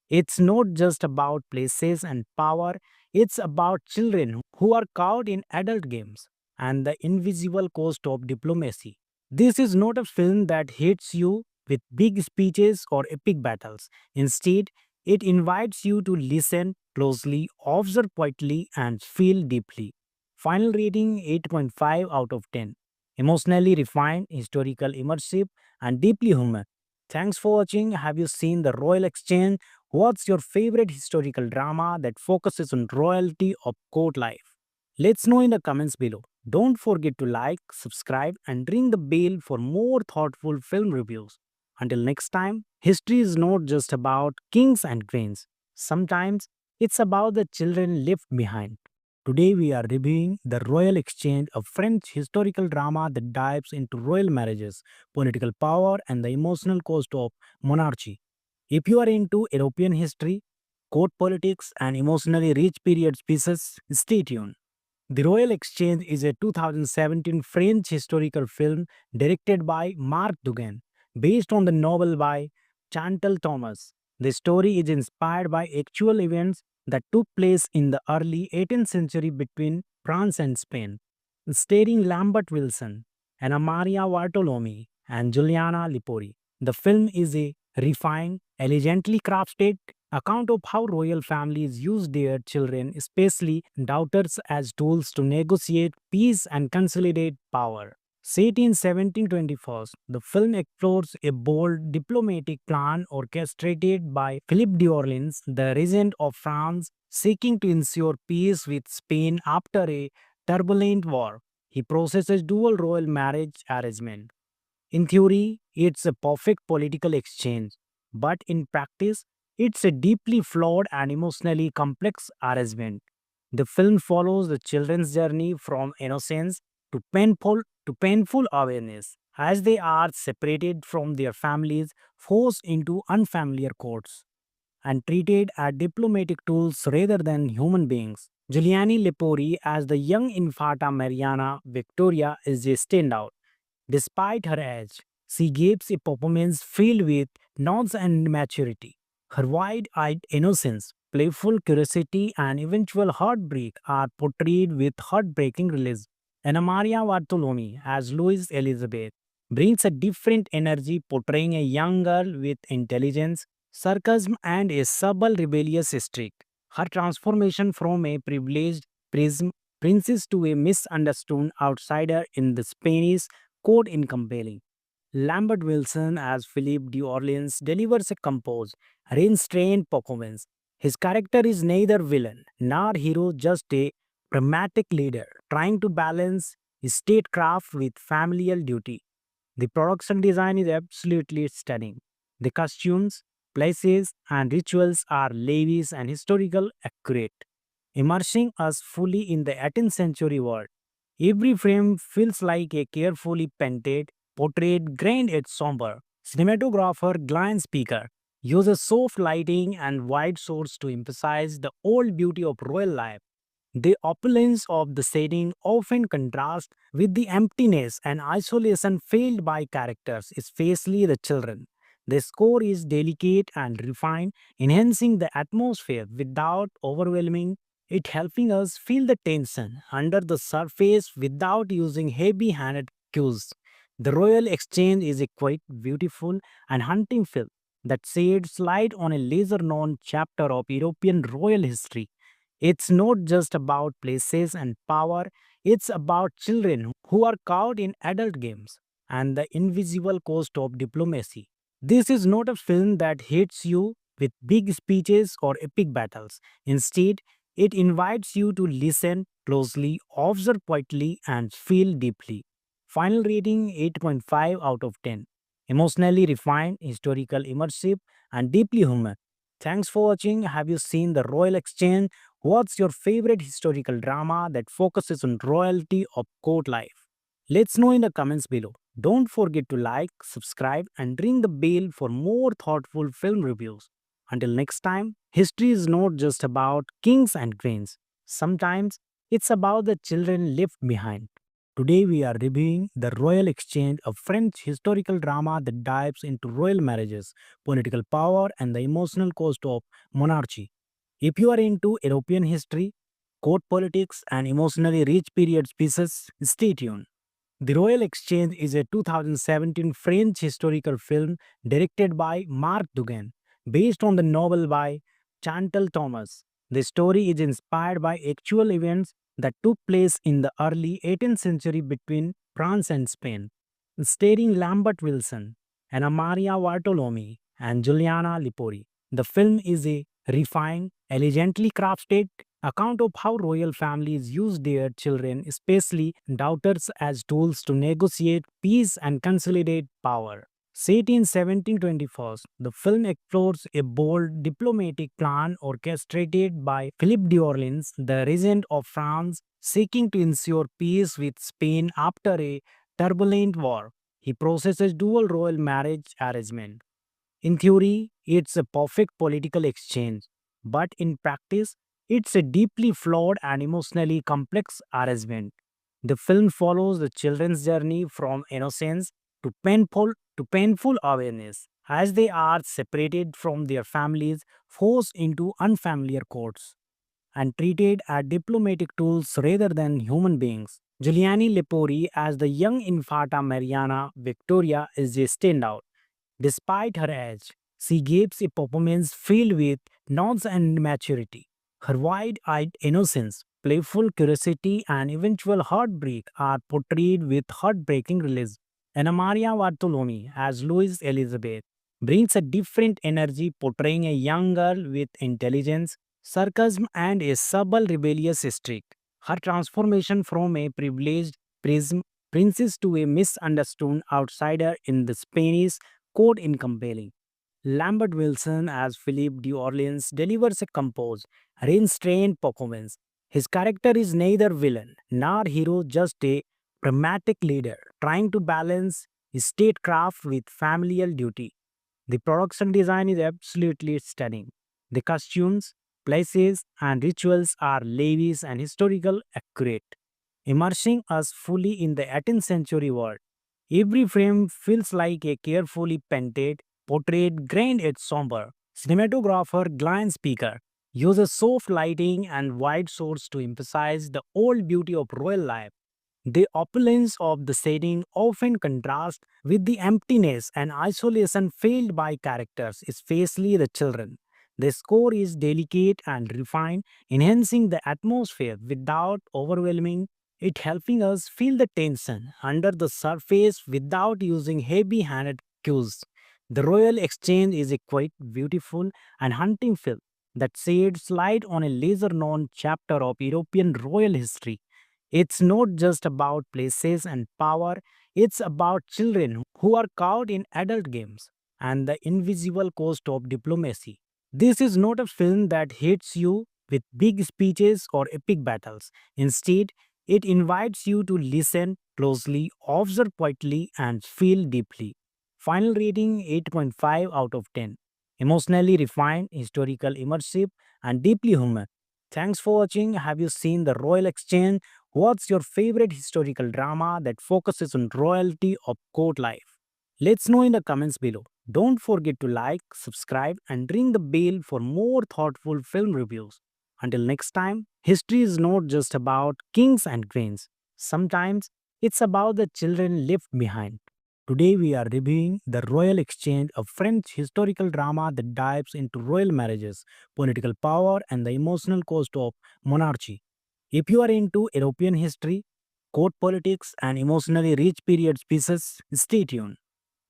It's not just about places and power, it's about children who are caught in adult games and the invisible cost of diplomacy. This is not a film that hits you with big speeches or epic battles. Instead, it invites you to listen closely, observe quietly, and feel deeply. Final rating 8.5 out of 10. Emotionally refined, historical, immersive, and deeply human. Thanks for watching. Have you seen The Royal Exchange? What's your favorite historical drama that focuses on royalty or court life? Let's know in the comments below. Don't forget to like, subscribe, and ring the bell for more thoughtful film reviews. Until next time, history is not just about kings and queens. Sometimes it's about the children left behind. Today we are reviewing The Royal Exchange, a French historical drama that dives into royal marriages, political power, and the emotional cost of monarchy. If you are into European history, court politics, and emotionally rich period pieces, stay tuned. The Royal Exchange is a 2017 French historical film directed by Marc Dugan, based on the novel by Chantal Thomas. The story is inspired by actual events that took place in the early 18th century between France and Spain, starring Lambert Wilson, Anna Maria Bartolome, and Giuliana Lipori. The film is a refined, elegantly crafted account of how royal families use their children, especially daughters, as tools to negotiate peace and consolidate power. Set in 1724, the film explores a bold diplomatic plan orchestrated by Philippe d'Orleans, the regent of France, seeking to ensure peace with Spain after a turbulent war. He processes dual royal marriage arrangement. In theory, it's a perfect political exchange, but in practice, it's a deeply flawed and emotionally complex arrangement. The film follows the children's journey from innocence to painful awareness as they are separated from their families, forced into unfamiliar courts, and treated as diplomatic tools rather than human beings. Giuliani Lepori as the young Infanta Mariana Victoria is a standout. Despite her age, she gives a performance filled with nuance and maturity. Her wide eyed innocence, playful curiosity, and eventual heartbreak are portrayed with heartbreaking realism. Anna Maria Bartolome, as Louise Elizabeth, brings a different energy, portraying a young girl with intelligence, sarcasm, and a subtle rebellious streak. Her transformation from a privileged princess to a misunderstood outsider in the Spanish court in compelling. Lambert Wilson as Philip d'Orleans delivers a composed, restrained performance. His character is neither villain nor hero, just a pragmatic leader trying to balance statecraft with familial duty. The production design is absolutely stunning. The costumes, places, and rituals are lavish and historical accurate, immersing us fully in the 18th century world. Every frame feels like a carefully painted portrait, grand yet somber. Cinematographer Glenn Speaker uses soft lighting and wide shots to emphasize the old beauty of royal life. The opulence of the setting often contrasts with the emptiness and isolation felt by characters, especially the children. The score is delicate and refined, enhancing the atmosphere without overwhelming it, helping us feel the tension under the surface without using heavy handed cues. The Royal Exchange is a quite beautiful and haunting film that sheds light on a lesser known chapter of European royal history. It's not just about places and power, it's about children who are caught in adult games and the invisible cost of diplomacy. This is not a film that hits you with big speeches or epic battles. Instead, it invites you to listen closely, observe quietly, and feel deeply. Final rating 8.5 out of 10. Emotionally refined, historical, immersive, and deeply human. Thanks for watching. Have you seen The Royal Exchange? What's your favorite historical drama that focuses on royalty or court life? Let's know in the comments below. Don't forget to like, subscribe, and ring the bell for more thoughtful film reviews. Until next time, history is not just about kings and queens. Sometimes it's about the children left behind. Today we are reviewing The Royal Exchange, a French historical drama that dives into royal marriages, political power, and the emotional cost of monarchy. If you are into European history, court politics, and emotionally rich period pieces. Stay tuned. The Royal Exchange is a 2017 French historical film directed by Marc Dugan, based on the novel by Chantal Thomas. The story is inspired by actual events that took place in the early 18th century between France and Spain, starring Lambert Wilson, Anna Maria Bartolome, and Giuliana Lipori. The film is a refined, elegantly crafted account of how royal families use their children, especially daughters, as tools to negotiate peace and consolidate power. Set in 1724, the film explores a bold diplomatic plan orchestrated by Philippe d'Orleans, the regent of France, seeking to ensure peace with Spain after a turbulent war. He processes dual royal marriage arrangement. In theory, it's a perfect political exchange, but in practice, it's a deeply flawed and emotionally complex arrangement. The film follows the children's journey from innocence to painful awareness as they are separated from their families, forced into unfamiliar courts, and treated as diplomatic tools rather than human beings. Giuliani Lepori as the young Infanta Mariana Victoria is a standout. Despite her age, she gives a performance filled with nuance and maturity. Her wide eyed innocence, playful curiosity, and eventual heartbreak are portrayed with heartbreaking realism. Anna Maria Bartolome, as Louise Elizabeth, brings a different energy, portraying a young girl with intelligence, sarcasm, and a subtle rebellious streak. Her transformation from a privileged prism princess to a misunderstood outsider in the Spanish court in compelling. Lambert Wilson as Philip d'Orleans delivers a composed, restrained performance. His character is neither villain nor hero, just a pragmatic leader trying to balance statecraft with familial duty. The production design is absolutely stunning. The costumes, places, and rituals are lavish and historical accurate, immersing us fully in the 18th century world. Every frame feels like a carefully painted portrait, grand yet somber. Cinematographer Glenn Speaker uses soft lighting and wide shots to emphasize the old beauty of royal life. The opulence of the setting often contrasts with the emptiness and isolation felt by characters, especially the children. The score is delicate and refined, enhancing the atmosphere without overwhelming it, helping us feel the tension under the surface without using heavy handed cues. The Royal Exchange is a quite beautiful and haunting film that sheds light on a lesser known chapter of European royal history. It's not just about places and power, it's about children who are caught in adult games and the invisible cost of diplomacy. This is not a film that hits you with big speeches or epic battles. Instead, it invites you to listen closely, observe quietly, and feel deeply. Final rating 8.5 out of 10. Emotionally refined, historical, immersive, and deeply human. Thanks for watching. Have you seen The Royal Exchange? What's your favorite historical drama that focuses on royalty or court life? Let's know in the comments below. Don't forget to like, subscribe, and ring the bell for more thoughtful film reviews. Until next time, history is not just about kings and queens. Sometimes it's about the children left behind. Today we are reviewing The Royal Exchange, a French historical drama that dives into royal marriages, political power, and the emotional cost of monarchy. If you are into European history, court politics, and emotionally rich period pieces, stay tuned.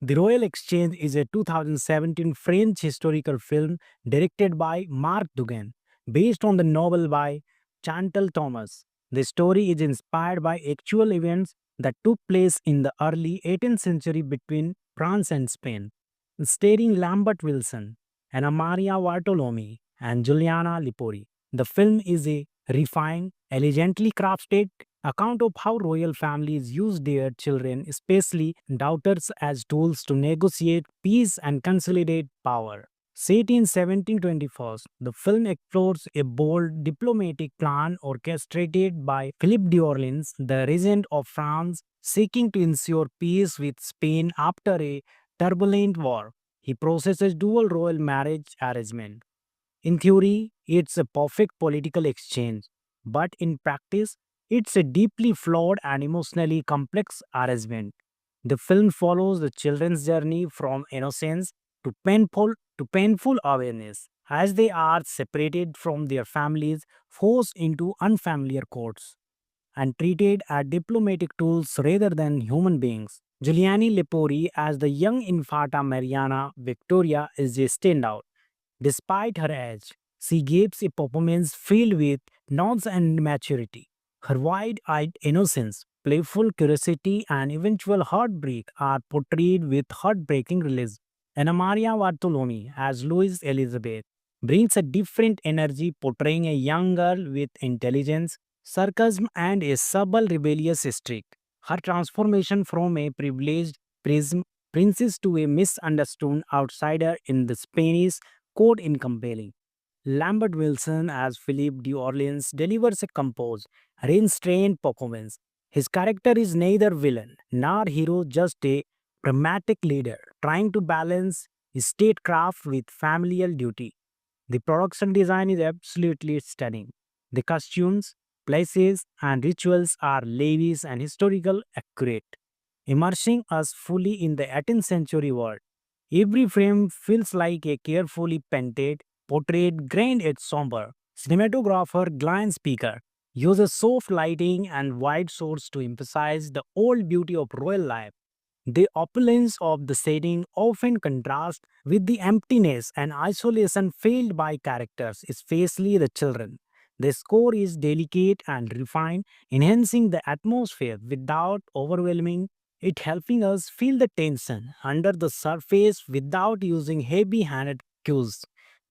The Royal Exchange is a 2017 French historical film directed by Marc Dugan, based on the novel by Chantal Thomas. The story is inspired by actual events that took place in the early 18th century between France and Spain, starring Lambert Wilson, Anna Maria Bartolome, and Giuliana Lipori. The film is a refined, elegantly crafted account of how royal families use their children, especially daughters, as tools to negotiate peace and consolidate power. Set in 1724, the film explores a bold diplomatic plan orchestrated by Philippe d'Orleans, the regent of France, seeking to ensure peace with Spain after a turbulent war. He processes dual royal marriage arrangement. In theory, it's a perfect political exchange, but in practice, it's a deeply flawed and emotionally complex arrangement. The film follows the children's journey from innocence to painful awareness as they are separated from their families, forced into unfamiliar courts, and treated as diplomatic tools rather than human beings. Giuliani Lepori as the young Infanta Mariana Victoria is a standout. Despite her age, she gives a performance filled with nuance and maturity. Her wide-eyed innocence, playful curiosity, and eventual heartbreak are portrayed with heartbreaking realism. Anna Maria Bartolome as Louise Elizabeth brings a different energy, portraying a young girl with intelligence, sarcasm, and a subtle rebellious streak. Her transformation from a privileged prism princess to a misunderstood outsider in the Spanish court in compelling. Lambert Wilson as Philip de Orleans delivers a composed, restrained performance. His character is neither villain nor hero, just a pragmatic leader trying to balance statecraft with familial duty. The production design is absolutely stunning. The costumes, places, and rituals are lavish and historical accurate, immersing us fully in the 18th century world. Every frame feels like a carefully painted portrait, grand yet somber. Cinematographer Glenn Speaker uses soft lighting and wide shots to emphasize the old beauty of royal life. The opulence of the setting often contrasts with the emptiness and isolation felt by characters, especially the children. The score is delicate and refined, enhancing the atmosphere without overwhelming it, helping us feel the tension under the surface without using heavy handed cues.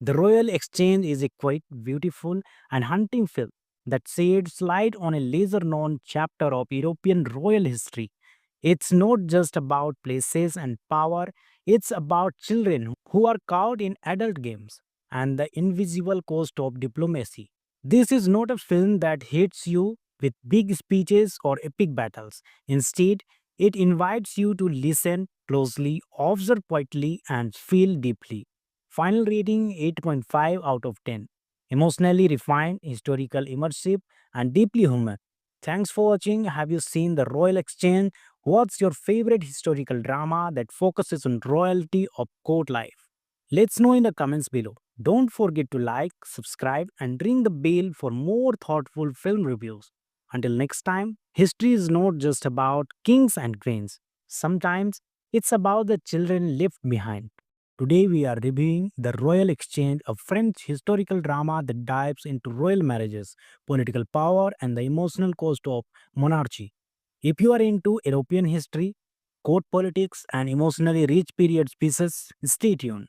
The Royal Exchange is a quite beautiful and haunting film that sheds light on a lesser known chapter of European royal history. It's not just about places and power, it's about children who are caught in adult games and the invisible cost of diplomacy. This is not a film that hits you with big speeches or epic battles. Instead, it invites you to listen closely, observe quietly, and feel deeply. Final rating 8.5 out of 10. Emotionally refined, historical, immersive, and deeply human. Thanks for watching. Have you seen The Royal Exchange? What's your favorite historical drama that focuses on royalty or court life? Let's know in the comments below. Don't forget to like, subscribe, and ring the bell for more thoughtful film reviews. Until next time, history is not just about kings and queens. Sometimes it's about the children left behind. Today we are reviewing The Royal Exchange, a French historical drama that dives into royal marriages, political power, and the emotional cost of monarchy. If you are into European history, court politics, and emotionally rich period pieces, stay tuned.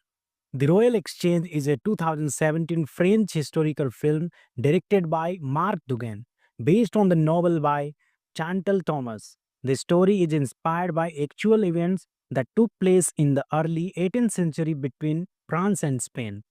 The Royal Exchange is a 2017 French historical film directed by Marc Dugan, based on the novel by Chantal Thomas. The story is inspired by actual events that took place in the early 18th century between France and Spain,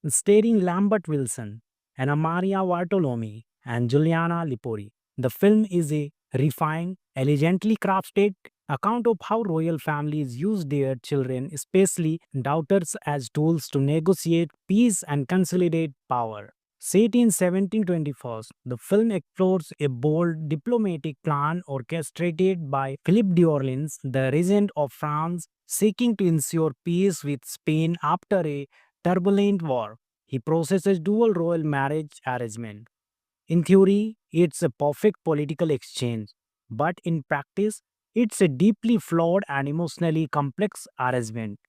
starring Lambert Wilson, Anna Maria Bartolome, and Giuliana Lipori. The film is a refined, elegantly crafted account of how royal families use their children, especially daughters, as tools to negotiate peace and consolidate power. Set in 1724, the film explores a bold diplomatic plan orchestrated by Philippe d'Orleans, the regent of France, seeking to ensure peace with Spain after a turbulent war. He processes dual royal marriage arrangement. In theory, it's a perfect political exchange, but in practice, it's a deeply flawed and emotionally complex arrangement.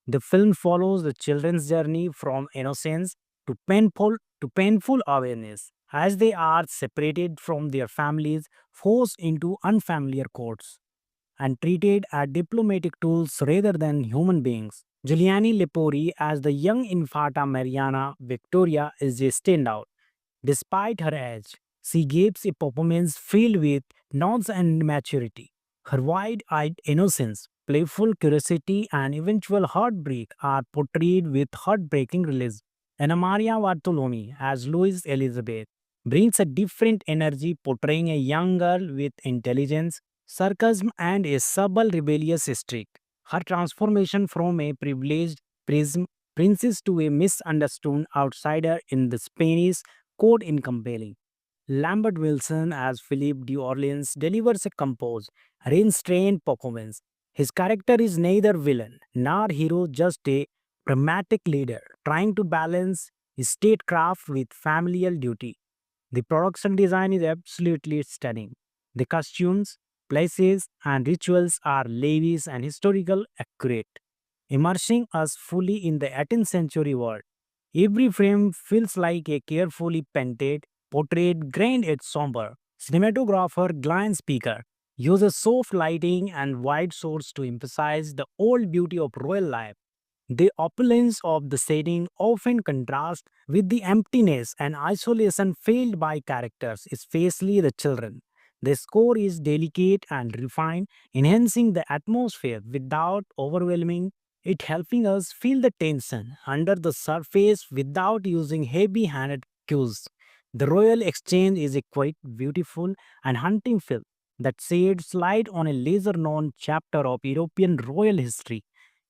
The film follows the children's journey from innocence to painful awareness as they are separated from their families, forced into unfamiliar courts, and treated as diplomatic tools rather than human beings. Giuliani Lepori as the young Infanta Mariana Victoria is a standout. Despite her age, she gives a performance filled with nuance and maturity. Her wide-eyed innocence, playful curiosity, and eventual heartbreak are portrayed with heartbreaking realism. Anna Maria Bartolome as Louise Elizabeth brings a different energy, portraying a young girl with intelligence, sarcasm, and a subtle rebellious streak. Her transformation from a privileged princess to a misunderstood outsider in the Spanish court in compelling. Lambert Wilson as Philip de Orleans delivers a composed, restrained performance. His character is neither villain nor hero, just a pragmatic leader trying to balance his statecraft with familial duty. The production design is absolutely stunning. The costumes, places, and rituals are lavish and historical accurate, immersing us fully in the 18th century world. Every frame feels like a carefully painted portrait, grained yet somber. Cinematographer Glenn Speaker uses soft lighting and wide shots to emphasize the old beauty of royal life. The opulence of the setting often contrasts with the emptiness and isolation felt by characters, especially the children. The score is delicate and refined, enhancing the atmosphere without overwhelming it, helping us feel the tension under the surface without using heavy handed cues. The Royal Exchange is a quite beautiful and haunting film that sheds light on a lesser known chapter of European royal history.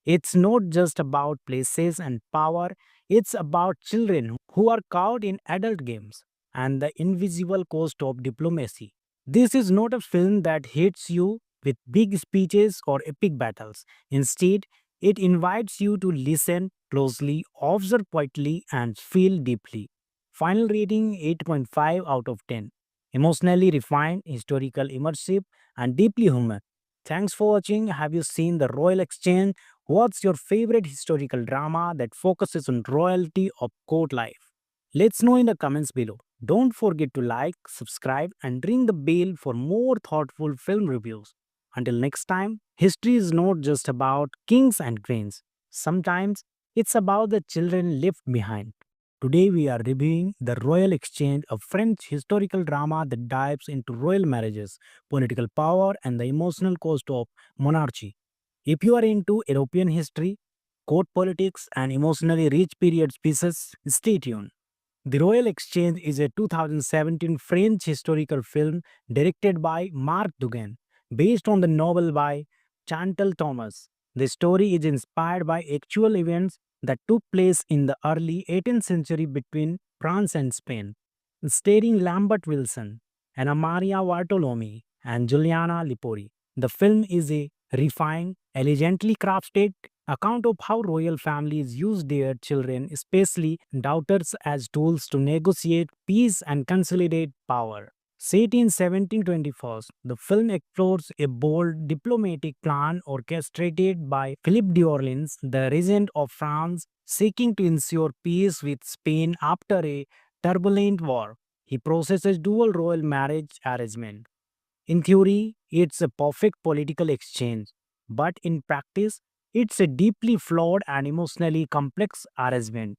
It's not just about places and power, it's about children who are caught in adult games and the invisible cost of diplomacy. This is not a film that hits you with big speeches or epic battles. Instead, it invites you to listen closely, observe quietly, and feel deeply. Final rating 8.5 out of 10. Emotionally refined, historical, immersive, and deeply human. Thanks for watching. Have you seen The Royal Exchange? What's your favorite historical drama that focuses on royalty or court life? Let's know in the comments below. Don't forget to like, subscribe, and ring the bell for more thoughtful film reviews. Until next time, history is not just about kings and queens. Sometimes it's about the children left behind. Today we are reviewing The Royal Exchange, a French historical drama that dives into royal marriages, political power, and the emotional cost of monarchy. If you are into European history, court politics, and emotionally rich period pieces, stay tuned. The Royal Exchange is a 2017 French historical film directed by Marc Dugan, based on the novel by Chantal Thomas. The story is inspired by actual events that took place in the early 18th century between France and Spain, starring Lambert Wilson, Anna Maria Bartolome, and Giuliana Lipori. The film is a refined, elegantly crafted account of how royal families use their children, especially daughters, as tools to negotiate peace and consolidate power. Set in 1724, the film explores a bold diplomatic plan orchestrated by Philip d'Orleans, the regent of France, seeking to ensure peace with Spain after a turbulent war. He processes dual royal marriage arrangement. In theory, it's a perfect political exchange, but in practice, it's a deeply flawed and emotionally complex arrangement.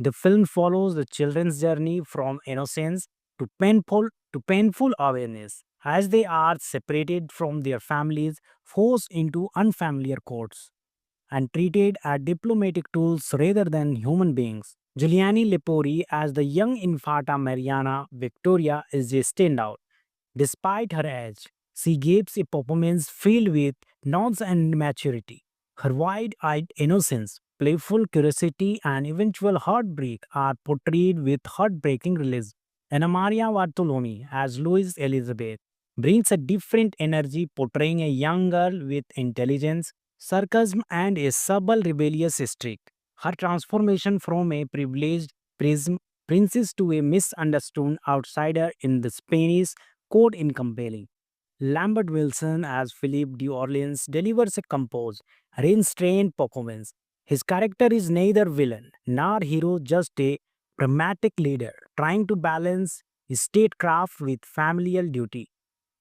The film follows the children's journey from innocence to painful awareness as they are separated from their families, forced into unfamiliar courts, and treated as diplomatic tools rather than human beings. Giuliani Lepori as the young Infanta Mariana Victoria is a standout. Despite her age, she gives a performance filled with nuance and maturity. Her wide eyed innocence, playful curiosity, and eventual heartbreak are portrayed with heartbreaking realism. Anna Maria Bartolome, as Louise Elizabeth, brings a different energy, portraying a young girl with intelligence, sarcasm, and a subtle rebellious streak. Her transformation from a privileged princess to a misunderstood outsider in the Spanish court in compelling. Lambert Wilson as Philip de Orleans delivers a composed, restrained performance. His character is neither villain nor hero, just a pragmatic leader trying to balance his statecraft with familial duty.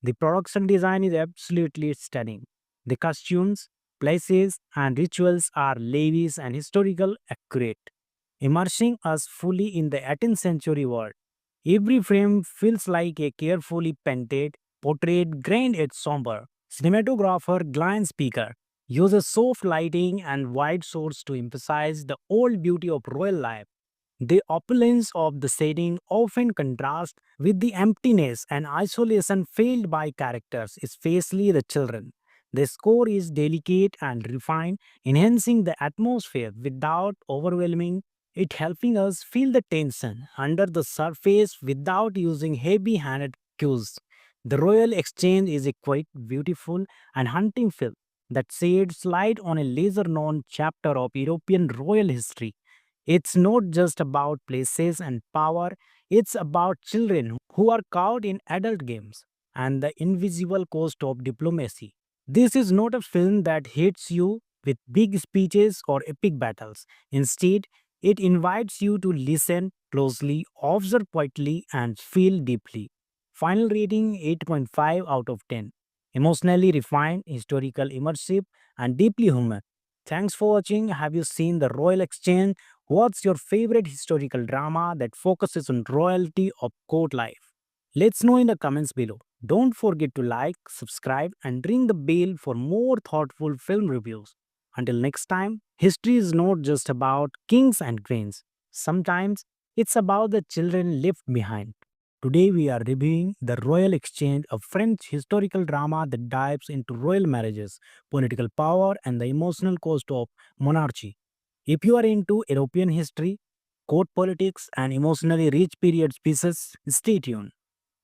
The production design is absolutely stunning. The costumes, places, and rituals are lavish and historical accurate, immersing us fully in the 18th century world. Every frame feels like a carefully painted portrait, grained yet somber. Cinematographer Glenn Speaker uses soft lighting and wide shots to emphasize the old beauty of royal life. The opulence of the setting often contrasts with the emptiness and isolation felt by characters, especially the children. The score is delicate and refined, enhancing the atmosphere without overwhelming it helping us feel the tension under the surface without using heavy-handed cues. The Royal Exchange is a quite beautiful and haunting film that sheds light on a lesser-known chapter of European royal history. It's not just about places and power, it's about children who are caught in adult games and the invisible cost of diplomacy. This is not a film that hits you with big speeches or epic battles. Instead, it invites you to listen closely, observe quietly, and feel deeply. Final rating 8.5 out of 10. Emotionally refined, historical, immersive, and deeply human. Thanks for watching. Have you seen The Royal Exchange? What's your favorite historical drama that focuses on royalty or court life? Let's know in the comments below. Don't forget to like, subscribe, and ring the bell for more thoughtful film reviews. Until next time, history is not just about kings and queens. Sometimes it's about the children left behind. Today we are reviewing The Royal Exchange, a French historical drama that dives into royal marriages, political power, and the emotional cost of monarchy. If you are into European history, court politics, and emotionally rich period pieces, stay tuned.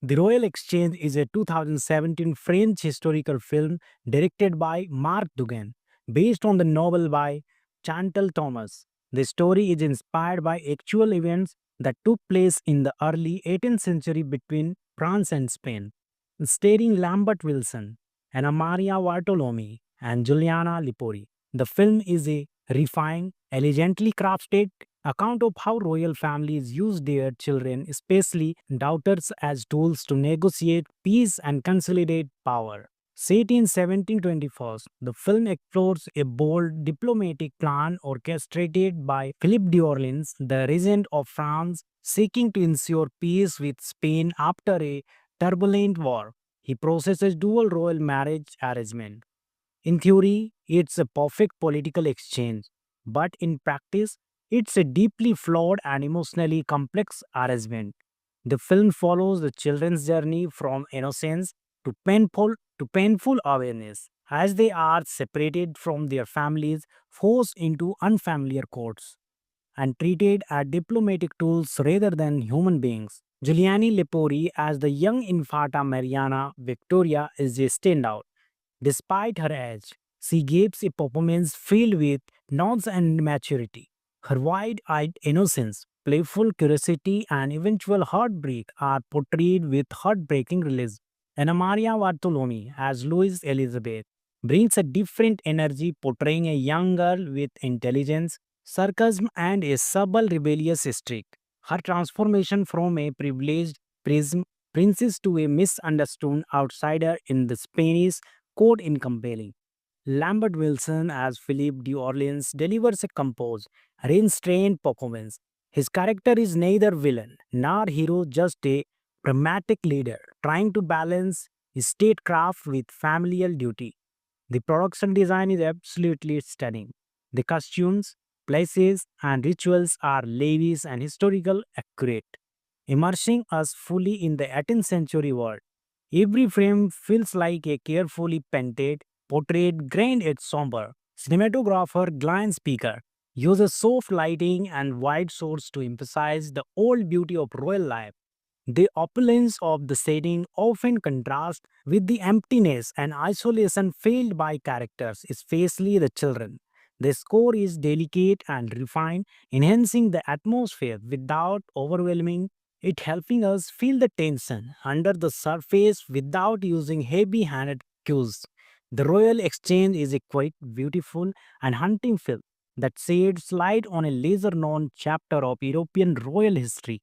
The Royal Exchange is a 2017 French historical film directed by Marc Dugan, based on the novel by Chantal Thomas. The story is inspired by actual events that took place in the early 18th century between France and Spain, starring Lambert Wilson, Anna Maria Bartolome, and Giuliana Lipori. The film is a refined, elegantly crafted account of how royal families use their children, especially daughters, as tools to negotiate peace and consolidate power. Set in 1724, the film explores a bold diplomatic plan orchestrated by Philippe d'Orleans, the regent of France, seeking to ensure peace with Spain after a turbulent war. He processes dual royal marriage arrangement. In theory, it's a perfect political exchange, but in practice, it's a deeply flawed and emotionally complex arrangement. The film follows the children's journey from innocence to painful awareness as they are separated from their families, forced into unfamiliar courts, and treated as diplomatic tools rather than human beings. Giuliani Lepori as the young Infanta Mariana Victoria is a standout. Despite her age, she gives a performance filled with nuance and maturity. Her wide-eyed innocence, playful curiosity, and eventual heartbreak are portrayed with heartbreaking realism. Anna Maria Bartolome, as Louise Elizabeth, brings a different energy, portraying a young girl with intelligence, sarcasm, and a subtle rebellious streak. Her transformation from a privileged princess to a misunderstood outsider in the Spanish court in compelling. Lambert Wilson as Philip d'Orleans delivers a composed, restrained performance. His character is neither villain nor hero, just a pragmatic leader trying to balance statecraft with familial duty. The production design is absolutely stunning. The costumes, places, and rituals are lavish and historical accurate, immersing us fully in the 18th century world. Every frame feels like a carefully painted portrait, grand yet somber. Cinematographer Glenn Speaker uses soft lighting and wide shots to emphasize the old beauty of royal life. The opulence of the setting often contrasts with the emptiness and isolation felt by characters, especially the children. The score is delicate and refined, enhancing the atmosphere without overwhelming it, helping us feel the tension under the surface without using heavy handed cues. The Royal Exchange is a quite beautiful and haunting film that sheds light on a lesser known chapter of European royal history.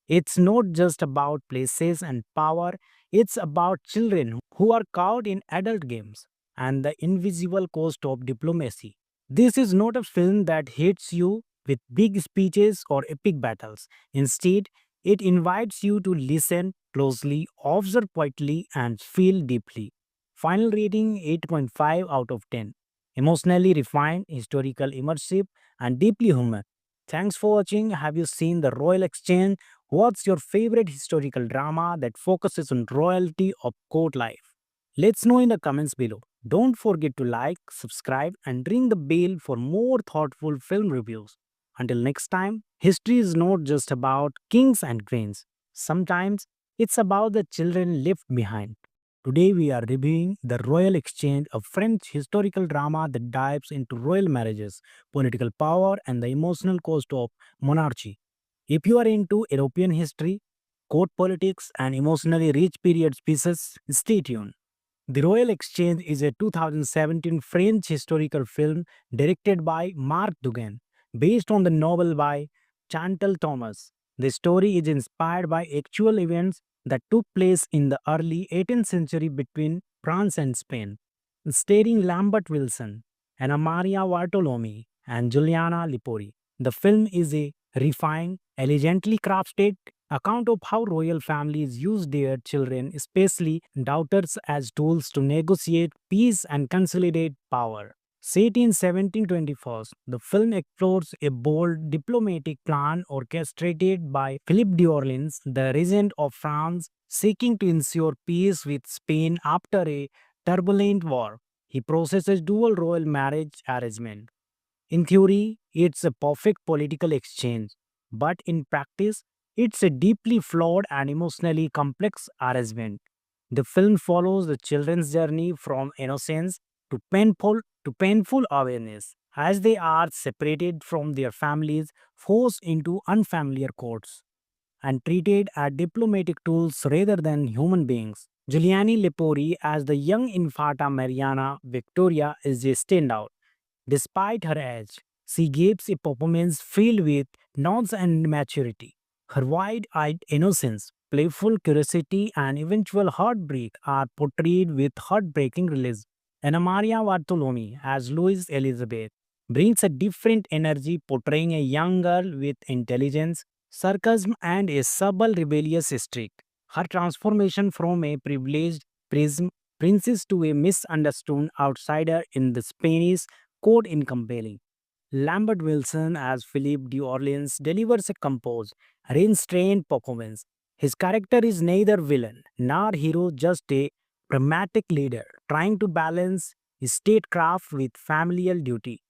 It's not just about places and power, it's about children who are caught in adult games and the invisible cost of diplomacy. This is not a film that hits you with big speeches or epic battles. Instead, it invites you to listen closely, observe quietly, and feel deeply. Final rating 8.5 out of 10. Emotionally refined, historical, immersive, and deeply human. Thanks for watching. Have you seen The Royal Exchange? What's your favorite historical drama that focuses on royalty or court life? Let's know in the comments below. Don't forget to like, subscribe, and ring the bell for more thoughtful film reviews. Until next time, history is not just about kings and queens. Sometimes it's about the children left behind. Today we are reviewing The Royal Exchange, a French historical drama that dives into royal marriages, political power, and the emotional cost of monarchy. If you are into European history, court politics, and emotionally rich period pieces, stay tuned. The Royal Exchange is a 2017 French historical film directed by Marc Dugan, based on the novel by Chantal Thomas. The story is inspired by actual events that took place in the early 18th century between France and Spain, starring Lambert Wilson, Anna Maria Bartolome, and Giuliana Lipori. The film is a refined, elegantly crafted account of how royal families use their children, especially daughters, as tools to negotiate peace and consolidate power. Set in 1724, the film explores a bold diplomatic plan orchestrated by Philippe d'Orleans, the regent of France, seeking to ensure peace with Spain after a turbulent war. He processes dual royal marriage arrangement. In theory, it's a perfect political exchange, but in practice, it's a deeply flawed and emotionally complex arrangement. The film follows the children's journey from innocence to painful awareness as they are separated from their families, forced into unfamiliar courts, and treated as diplomatic tools rather than human beings. Giuliani Lepori as the young Infanta Mariana Victoria is a standout. Despite her age, she gives a performance filled with nuance and maturity. Her wide eyed innocence, playful curiosity, and eventual heartbreak are portrayed with heartbreaking realism. Anna Maria Bartolome, as Louise Elizabeth, brings a different energy, portraying a young girl with intelligence, sarcasm, and a subtle rebellious streak. Her transformation from a privileged princess to a misunderstood outsider in the Spanish court in compelling. Lambert Wilson as Philip d'Orleans delivers a composed, restrained performance. His character is neither villain nor hero, just a pragmatic leader trying to balance his statecraft with familial duty.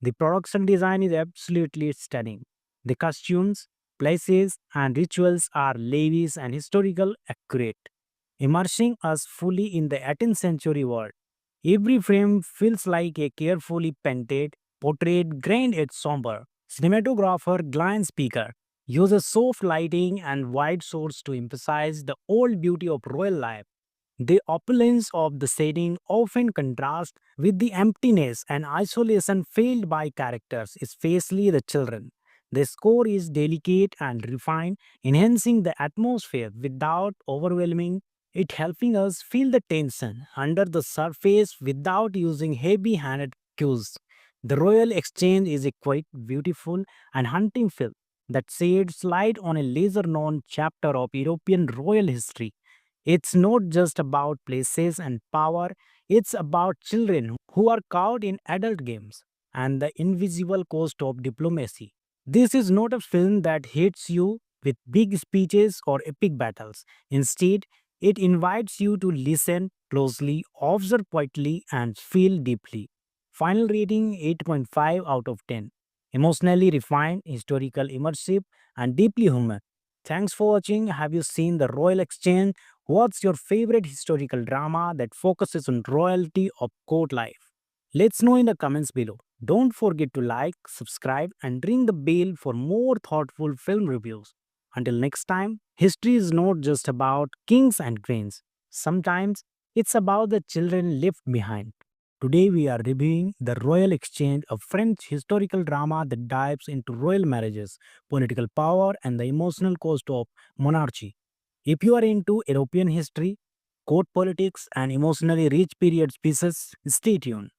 The production design is absolutely stunning. The costumes, places, and rituals are lavish and historical accurate, immersing us fully in the 18th century world. Every frame feels like a carefully painted portrait, grand yet somber. Cinematographer Glenn Speaker uses soft lighting and wide shots to emphasize the old beauty of royal life. The opulence of the setting often contrasts with the emptiness and isolation felt by characters, especially the children. The score is delicate and refined, enhancing the atmosphere without overwhelming it, helping us feel the tension under the surface without using heavy handed cues. The Royal Exchange is a quite beautiful and haunting film that sheds light on a lesser known chapter of European royal history. It's not just about places and power, it's about children who are caught in adult games and the invisible cost of diplomacy. This is not a film that hits you with big speeches or epic battles. Instead, it invites you to listen closely, observe quietly, and feel deeply. Final rating 8.5 out of 10. Emotionally refined, historical, immersive, and deeply human. Thanks for watching. Have you seen The Royal Exchange? What's your favorite historical drama that focuses on royalty or court life? Let's know in the comments below. Don't forget to like, subscribe, and ring the bell for more thoughtful film reviews. Until next time, history is not just about kings and queens. Sometimes it's about the children left behind. Today we are reviewing The Royal Exchange, a French historical drama that dives into royal marriages, political power, and the emotional cost of monarchy. If you are into European history, court politics, and emotionally rich period pieces, stay tuned.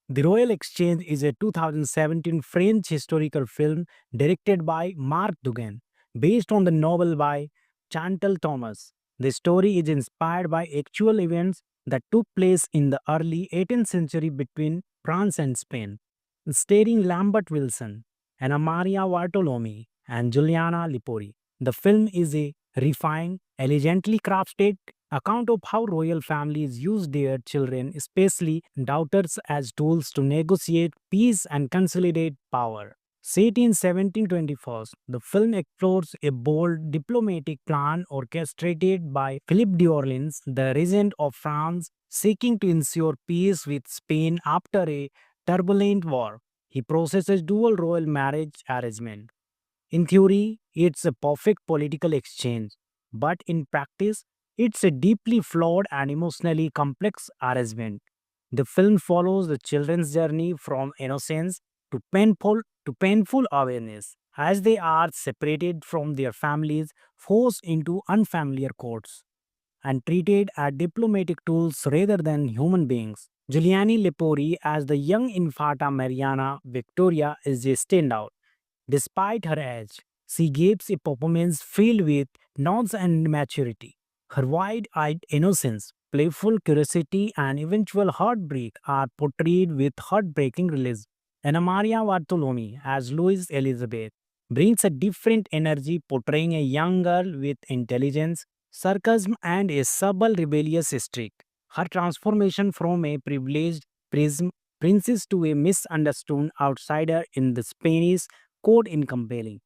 The Royal Exchange is a 2017 French historical film directed by Marc Dugan, based on the novel by Chantal Thomas. The story is inspired by actual events that took place in the early 18th century between France and Spain, starring Lambert Wilson, Anna Maria Bartolome, and Giuliana Lipori. The film is a refined, elegantly crafted account of how royal families use their children, especially daughters, as tools to negotiate peace and consolidate power. Set in 1724, the film explores a bold diplomatic plan orchestrated by Philippe d'Orleans, the regent of France, seeking to ensure peace with Spain after a turbulent war. He processes dual royal marriage arrangement. In theory, it's a perfect political exchange, but in practice, it's a deeply flawed and emotionally complex arrangement. The film follows the children's journey from innocence to painful awareness as they are separated from their families, forced into unfamiliar courts, and treated as diplomatic tools rather than human beings. Giuliani Lepori as the young Infanta Mariana Victoria is a standout. Despite her age, she gives a performance filled with nuance and maturity. Her wide eyed innocence, playful curiosity, and eventual heartbreak are portrayed with heartbreaking realism. Anna Maria Bartolome, as Louise Elizabeth, brings a different energy, portraying a young girl with intelligence, sarcasm, and a subtle rebellious streak. Her transformation from a privileged prism princess to a misunderstood outsider in the Spanish court in compelling.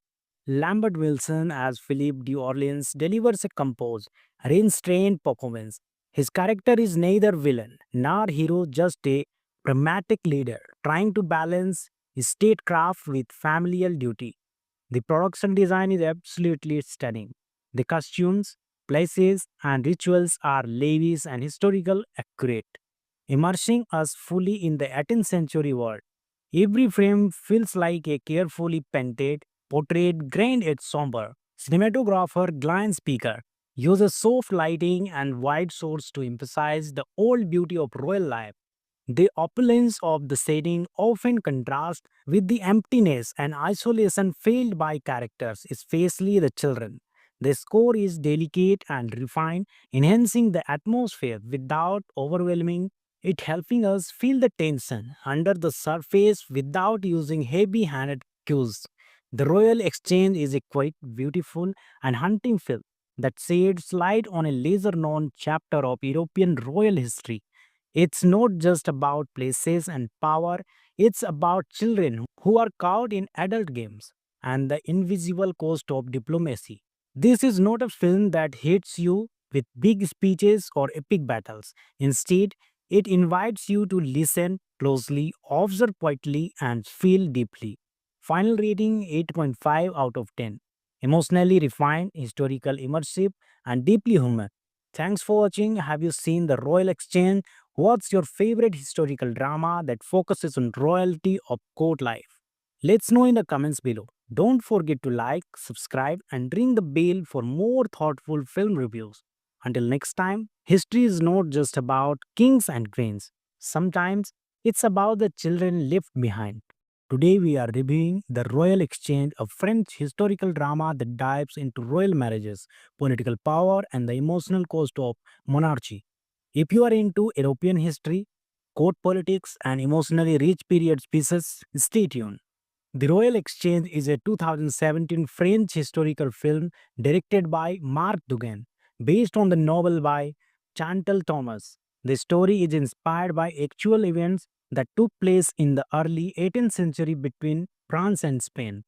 Lambert Wilson as Philip d'Orleans delivers a composed, restrained performance. His character is neither villain nor hero, just a pragmatic leader trying to balance his statecraft with familial duty. The production design is absolutely stunning. The costumes, places, and rituals are lavish and historical accurate, immersing us fully in the 18th century world. Every frame feels like a carefully painted portrait, grand yet somber. Cinematographer Glenn Speaker uses soft lighting and wide shots to emphasize the old beauty of royal life. The opulence of the setting often contrasts with the emptiness and isolation felt by characters, especially the children. The score is delicate and refined, enhancing the atmosphere without overwhelming it, helping us feel the tension under the surface without using heavy handed cues. The Royal Exchange is a quite beautiful and haunting film that sheds light on a lesser known chapter of European royal history. It's not just about places and power, it's about children who are caught in adult games and the invisible cost of diplomacy. This is not a film that hits you with big speeches or epic battles. Instead, it invites you to listen closely, observe quietly, and feel deeply. Final rating 8.5 out of 10. Emotionally refined, historical immersive, and deeply human. Thanks for watching. Have you seen The Royal Exchange? What's your favorite historical drama that focuses on royalty or court life? Let's know in the comments below. Don't forget to like, subscribe, and ring the bell for more thoughtful film reviews. Until next time, history is not just about kings and queens. Sometimes it's about the children left behind. Today we are reviewing The Royal Exchange, a French historical drama that dives into royal marriages, political power, and the emotional cost of monarchy. If you are into European history, court politics, and emotionally rich period pieces, stay tuned. The Royal Exchange is a 2017 French historical film directed by Marc Dugan, based on the novel by Chantal Thomas. The story is inspired by actual events that took place in the early 18th century between France and Spain,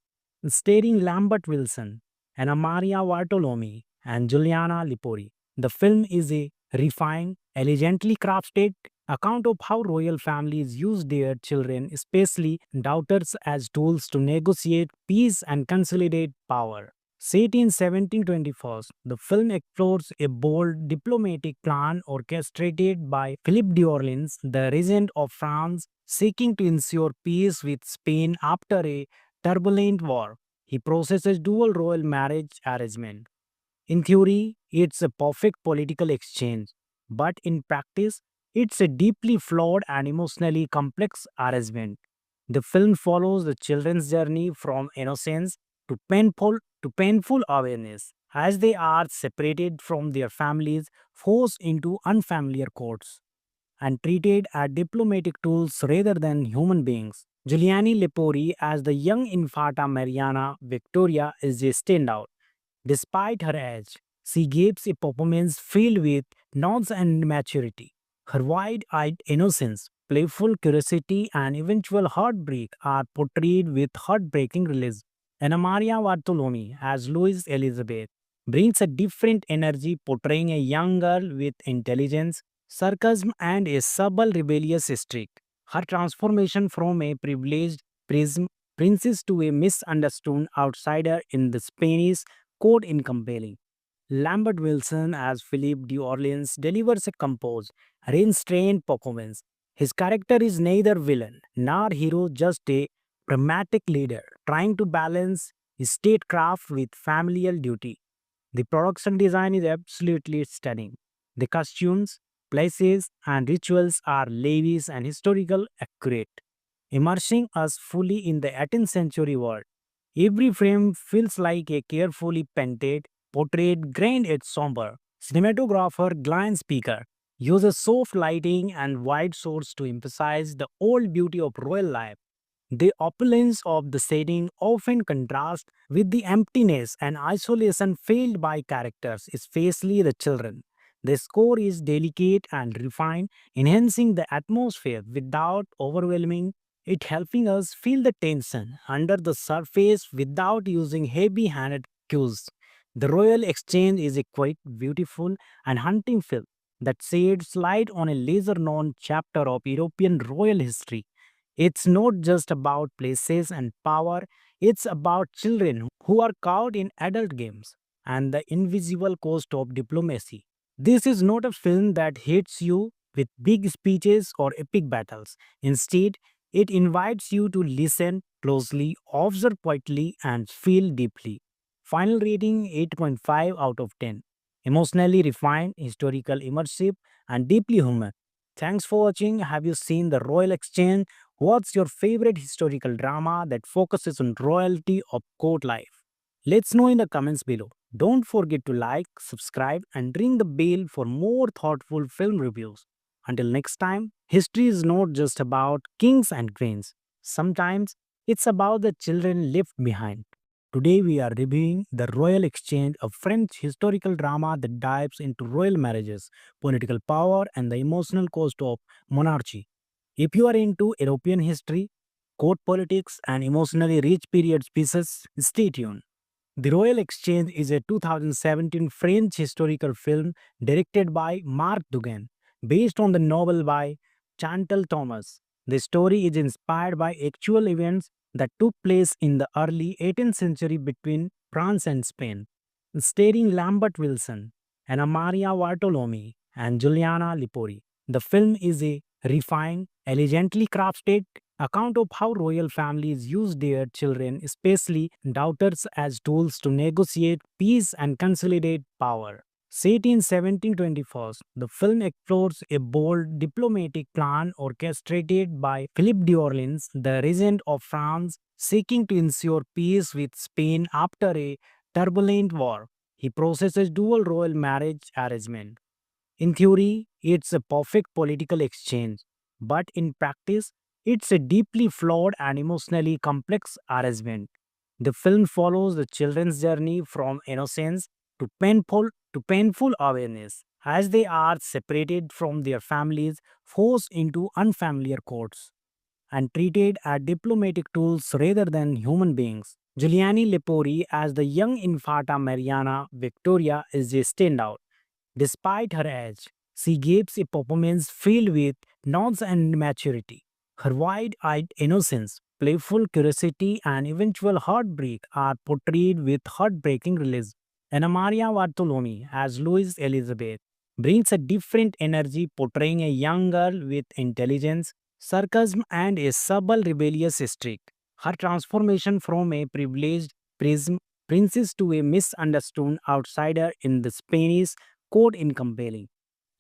starring Lambert Wilson, Anna Maria Bartolome, and Giuliana Lipori. The film is a refined, elegantly crafted account of how royal families use their children, especially daughters, as tools to negotiate peace and consolidate power. Set in 1724, the film explores a bold diplomatic plan orchestrated by Philippe d'Orleans, the regent of France, seeking to ensure peace with Spain after a turbulent war. He processes dual royal marriage arrangement. In theory, it's a perfect political exchange, but in practice, it's a deeply flawed and emotionally complex arrangement. The film follows the children's journey from innocence to painful awareness as they are separated from their families, forced into unfamiliar courts, and treated as diplomatic tools rather than human beings. Giuliani Lepori as the young Infanta Mariana Victoria is a standout. Despite her age, she gives a performance filled with nuance and maturity. Her wide eyed innocence, playful curiosity, and eventual heartbreak are portrayed with heartbreaking realism. Anna Maria Bartolome, as Louise Elizabeth, brings a different energy, portraying a young girl with intelligence, sarcasm, and a subtle rebellious streak. Her transformation from a privileged prism princess to a misunderstood outsider in the Spanish court is compelling. Lambert Wilson as Philip de Orleans delivers a composed, restrained performance. His character is neither villain nor hero, just a pragmatic leader trying to balance statecraft with familial duty. The production design is absolutely stunning. The costumes, places, and rituals are lavish and historical accurate, immersing us fully in the 18th century world. Every frame feels like a carefully painted portrait, grand yet somber. Cinematographer Glenn Speaker uses soft lighting and wide shots to emphasize the old beauty of royal life. The opulence of the setting often contrasts with the emptiness and isolation felt by characters, especially the children. The score is delicate and refined, enhancing the atmosphere without overwhelming it, helping us feel the tension under the surface without using heavy handed cues. The Royal Exchange is a quite beautiful and haunting film that sheds light on a lesser known chapter of European royal history. It's not just about places and power, it's about children who are caught in adult games and the invisible cost of diplomacy. This is not a film that hits you with big speeches or epic battles. Instead, it invites you to listen closely, observe quietly, and feel deeply. Final rating 8.5 out of 10. Emotionally refined, historical, immersive, and deeply human. Thanks for watching. Have you seen The Royal Exchange? What's your favorite historical drama that focuses on royalty or court life? Let's know in the comments below. Don't forget to like, subscribe, and ring the bell for more thoughtful film reviews. Until next time, history is not just about kings and queens. Sometimes it's about the children left behind. Today we are reviewing The Royal Exchange, a French historical drama that dives into royal marriages, political power, and the emotional cost of monarchy. If you are into European history, court politics, and emotionally rich period pieces, stay tuned. The Royal Exchange is a 2017 French historical film directed by Marc Dugan, based on the novel by Chantal Thomas. The story is inspired by actual events that took place in the early 18th century between France and Spain, starring Lambert Wilson, Anna Maria Bartolome, and Giuliana Lipori. The film is a refined, elegantly crafted account of how royal families use their children, especially daughters, as tools to negotiate peace and consolidate power. Set in 1724, the film explores a bold diplomatic plan orchestrated by Philip d'Orleans, the regent of France, seeking to ensure peace with Spain after a turbulent war. He processes dual royal marriage arrangement. In theory, it's a perfect political exchange, but in practice, it's a deeply flawed and emotionally complex arrangement. The film follows the children's journey from innocence to painful awareness as they are separated from their families, forced into unfamiliar courts, and treated as diplomatic tools rather than human beings. Giuliani Lepori as the young Infanta Mariana Victoria is a standout. Despite her age, she gives a performance filled with nuance and maturity. Her wide eyed innocence, playful curiosity, and eventual heartbreak are portrayed with heartbreaking realism. Anna Maria Bartolome, as Louise Elizabeth, brings a different energy, portraying a young girl with intelligence, sarcasm, and a subtle rebellious streak. Her transformation from a privileged princess to a misunderstood outsider in the Spanish court is compelling.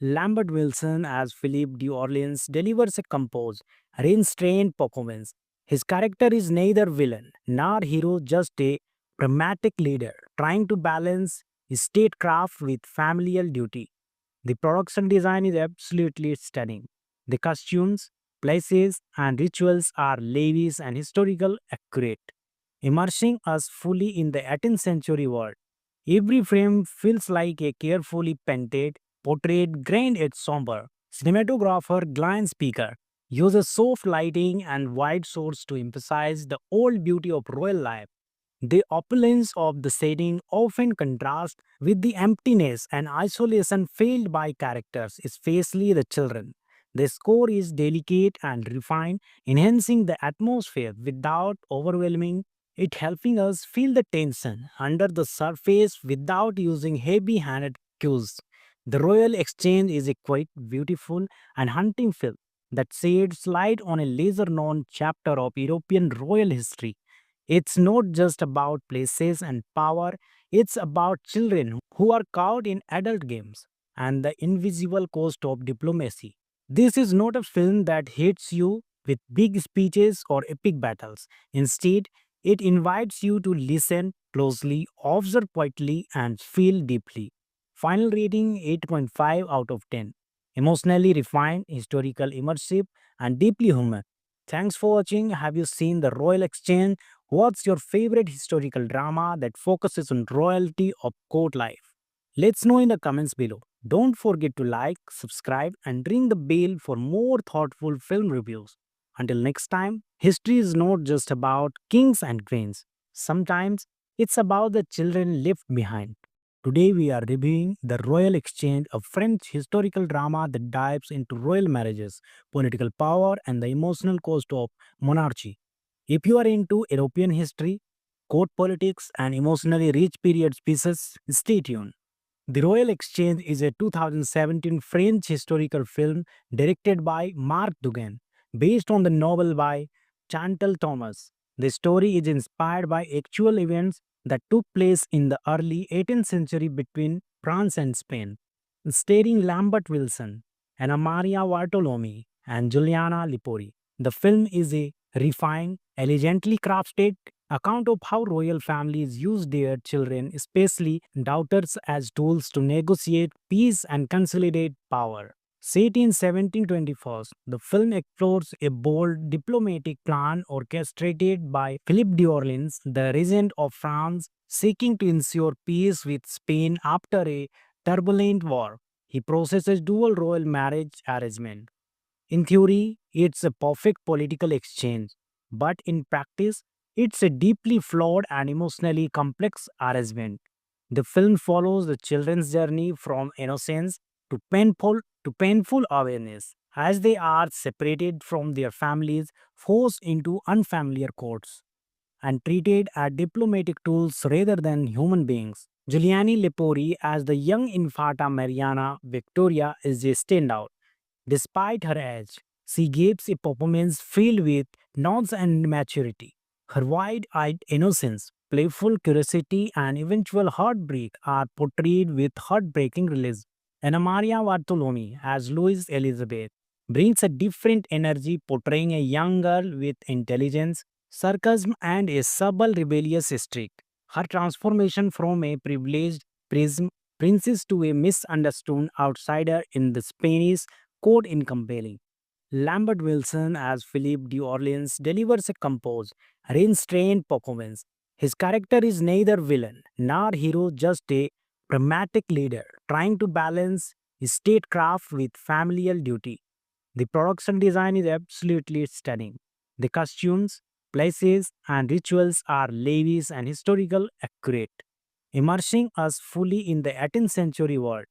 Lambert Wilson as Philip de Orleans delivers a composed, restrained performance. His character is neither villain nor hero, just a pragmatic leader trying to balance statecraft with familial duty. The production design is absolutely stunning. The costumes, places, and rituals are lavish and historical accurate, immersing us fully in the 18th century world. Every frame feels like a carefully painted portrait, grand yet somber. Cinematographer Glenn Speaker uses soft lighting and wide shots to emphasize the old beauty of royal life. The opulence of the setting often contrasts with the emptiness and isolation felt by characters, especially the children. The score is delicate and refined, enhancing the atmosphere without overwhelming it, helping us feel the tension under the surface without using heavy handed cues. The Royal Exchange is a quite beautiful and haunting film that sheds light on a lesser known chapter of European royal history. It's not just about places and power, it's about children who are caught in adult games and the invisible cost of diplomacy. This is not a film that hits you with big speeches or epic battles. Instead, it invites you to listen closely, observe quietly, and feel deeply. Final rating 8.5 out of 10. Emotionally refined, historical, immersive, and deeply human. Thanks for watching. Have you seen The Royal Exchange? What's your favorite historical drama that focuses on royalty or court life? Let's know in the comments below. Don't forget to like, subscribe, and ring the bell for more thoughtful film reviews. Until next time, history is not just about kings and queens. Sometimes it's about the children left behind. Today we are reviewing The Royal Exchange, a French historical drama that dives into royal marriages, political power, and the emotional cost of monarchy. If you are into European history, court politics, and emotionally rich period pieces, stay tuned. The Royal Exchange is a 2017 French historical film directed by Marc Dugan, based on the novel by Chantal Thomas. The story is inspired by actual events that took place in the early 18th century between France and Spain, starring Lambert Wilson, Anna Maria Bartolome, and Giuliana Lipori. The film is a refined, elegantly crafted account of how royal families use their children, especially daughters, as tools to negotiate peace and consolidate power. Set in 1724, the film explores a bold diplomatic plan orchestrated by Philippe d'Orleans, the regent of France, seeking to ensure peace with Spain after a turbulent war. He processes dual royal marriage arrangement. In theory, it's a perfect political exchange, but in practice, it's a deeply flawed and emotionally complex arrangement. The film follows the children's journey from innocence to painful awareness as they are separated from their families, forced into unfamiliar courts, and treated as diplomatic tools rather than human beings. Giuliani Lepori as the young Infanta Mariana Victoria is a standout. Despite her age, she gives a performance filled with nuance and maturity. Her wide eyed innocence, playful curiosity, and eventual heartbreak are portrayed with heartbreaking realism. Anna Maria Bartolome, as Louise Elizabeth, brings a different energy, portraying a young girl with intelligence, sarcasm, and a subtle rebellious streak. Her transformation from a privileged princess to a misunderstood outsider in the Spanish court in compelling. Lambert Wilson as Philip d'Orleans delivers a composed, restrained performance. His character is neither villain nor hero, just a pragmatic leader trying to balance statecraft with familial duty. The production design is absolutely stunning. The costumes, places, and rituals are lavish and historical accurate, immersing us fully in the 18th century world.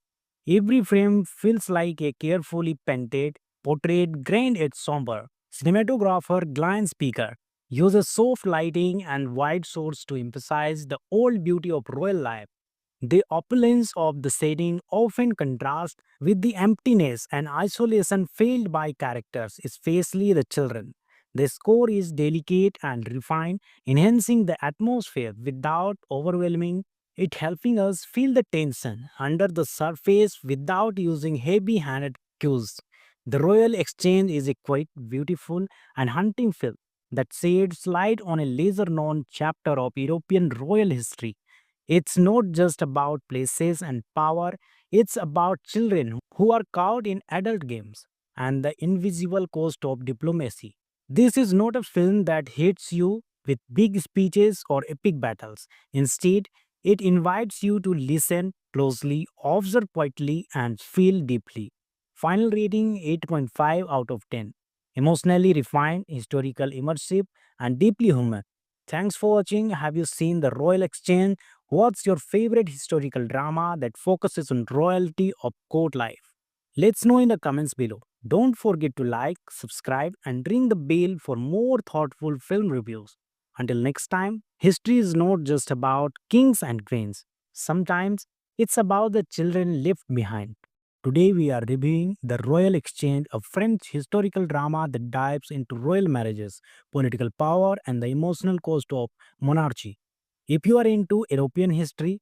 Every frame feels like a carefully painted portrait, grand yet somber. Cinematographer Glenn Speaker uses soft lighting and wide shots to emphasize the old beauty of royal life. The opulence of the setting often contrasts with the emptiness and isolation felt by characters, especially the children. The score is delicate and refined, enhancing the atmosphere without overwhelming it, helping us feel the tension under the surface without using heavy handed cues. The Royal Exchange is a quite beautiful and haunting film that sheds light on a lesser known chapter of European royal history. It's not just about places and power, it's about children who are caught in adult games and the invisible cost of diplomacy. This is not a film that hits you with big speeches or epic battles. Instead, it invites you to listen closely, observe quietly, and feel deeply. Final rating 8.5 out of 10. emotionally refined, historical, immersive, and deeply human. Thanks for watching. Have you seen The Royal Exchange? What's your favorite historical drama that focuses on royalty or court life? Let's know in the comments below. Don't forget to like, subscribe, and ring the bell for more thoughtful film reviews. Until next time, history is not just about kings and queens. Sometimes it's about the children left behind. Today we are reviewing The Royal Exchange, a French historical drama that dives into royal marriages, political power, and the emotional cost of monarchy. If you are into European history,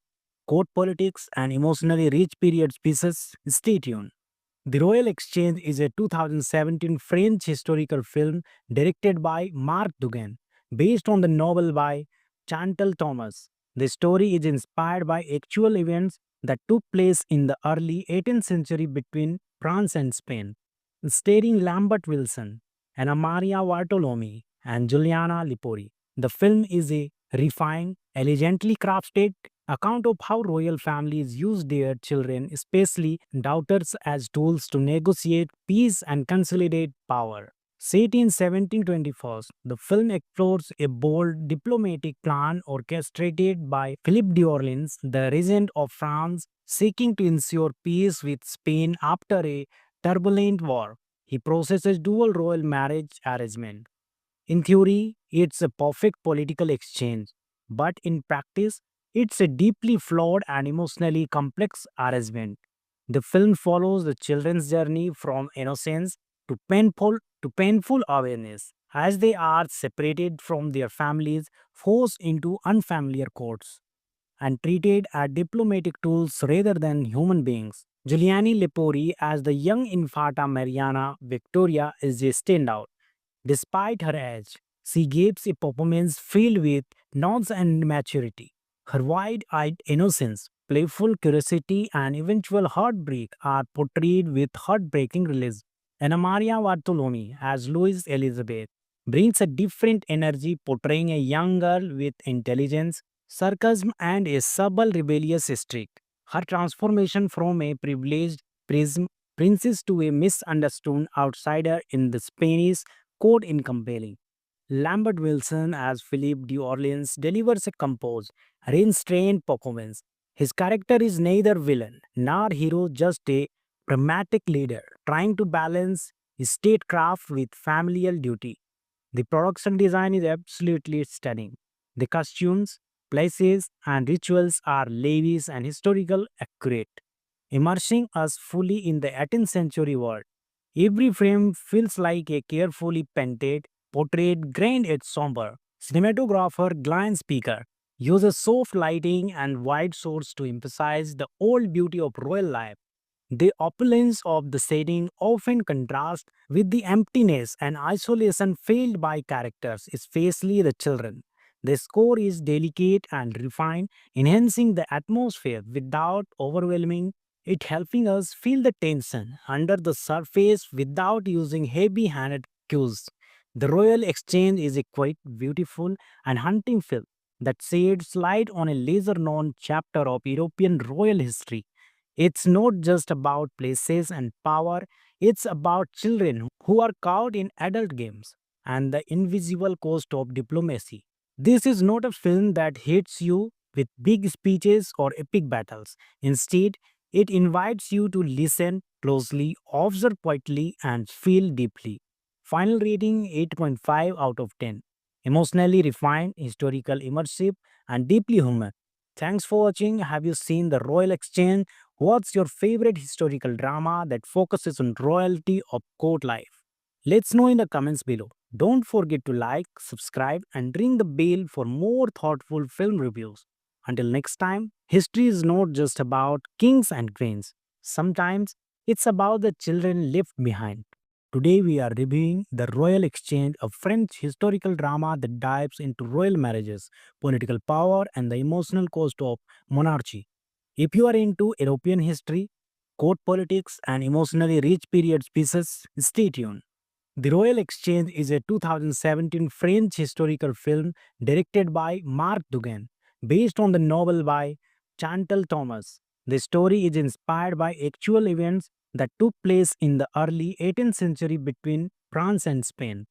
court politics, and emotionally rich period pieces, stay tuned. The Royal Exchange is a 2017 French historical film directed by Marc Dugan, based on the novel by Chantal Thomas. The story is inspired by actual events that took place in the early 18th century between France and Spain, starring Lambert Wilson, Anna Maria Bartolome, and Giuliana Lipori. The film is a refined, elegantly crafted account of how royal families use their children, especially daughters, as tools to negotiate peace and consolidate power. Set in 1724, the film explores a bold diplomatic plan orchestrated by Philippe d'Orleans, the regent of France, seeking to ensure peace with Spain after a turbulent war. He processes dual royal marriage arrangement. In theory, it's a perfect political exchange, but in practice, it's a deeply flawed and emotionally complex arrangement. The film follows the children's journey from innocence to painful awareness as they are separated from their families, forced into unfamiliar courts, and treated as diplomatic tools rather than human beings. Giuliani Lepori as the young Infanta Mariana Victoria is a standout. Despite her age, she gives a performance filled with nuance and maturity. Her wide eyed innocence, playful curiosity, and eventual heartbreak are portrayed with heartbreaking realism. Anna Maria Bartolome, as Louise Elizabeth, brings a different energy, portraying a young girl with intelligence, sarcasm, and a subtle rebellious streak. Her transformation from a privileged princess to a misunderstood outsider in the Spanish court in compelling. Lambert Wilson as Philip d'Orleans delivers a composed, restrained performance. His character is neither villain nor hero, just a pragmatic leader trying to balance statecraft with familial duty. The production design is absolutely stunning. The costumes, places, and rituals are lavish and historical accurate, immersing us fully in the 18th century world. Every frame feels like a carefully painted portrait, grand yet somber. Cinematographer Glenn Speaker uses soft lighting and wide shots to emphasize the old beauty of royal life. The opulence of the setting often contrasts with the emptiness and isolation felt by characters, especially the children. The score is delicate and refined, enhancing the atmosphere without overwhelming it, helping us feel the tension under the surface without using heavy handed cues. The Royal Exchange is a quite beautiful and haunting film that sheds light on a lesser known chapter of European royal history. It's not just about places and power, it's about children who are caught in adult games and the invisible cost of diplomacy. This is not a film that hits you with big speeches or epic battles. Instead, it invites you to listen closely, observe quietly, and feel deeply. Final rating 8.5 out of 10. Emotionally refined, historical, immersive, and deeply human. Thanks for watching. Have you seen The Royal Exchange? What's your favorite historical drama that focuses on royalty or court life? Let's know in the comments below. Don't forget to like, subscribe, and ring the bell for more thoughtful film reviews. Until next time, history is not just about kings and queens. Sometimes it's about the children left behind. Today we are reviewing The Royal Exchange, a French historical drama that dives into royal marriages, political power, and the emotional cost of monarchy. If you are into European history, court politics, and emotionally rich period pieces, stay tuned. The Royal Exchange is a 2017 French historical film directed by Marc Dugan, based on the novel by Chantal Thomas. The story is inspired by actual events that took place in the early 18th century between France and Spain,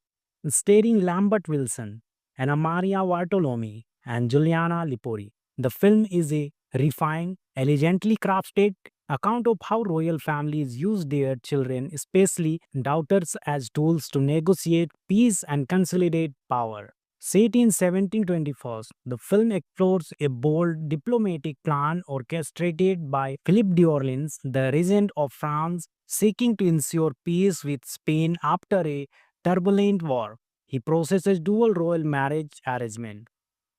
starring Lambert Wilson, Anna Maria Bartolome, and Giuliana Lipori. The film is a refined, elegantly crafted account of how royal families use their children, especially daughters, as tools to negotiate peace and consolidate power. Set in 1724, the film explores a bold diplomatic plan orchestrated by Philippe d'Orleans, the regent of France, seeking to ensure peace with Spain after a turbulent war. He processes dual royal marriage arrangement.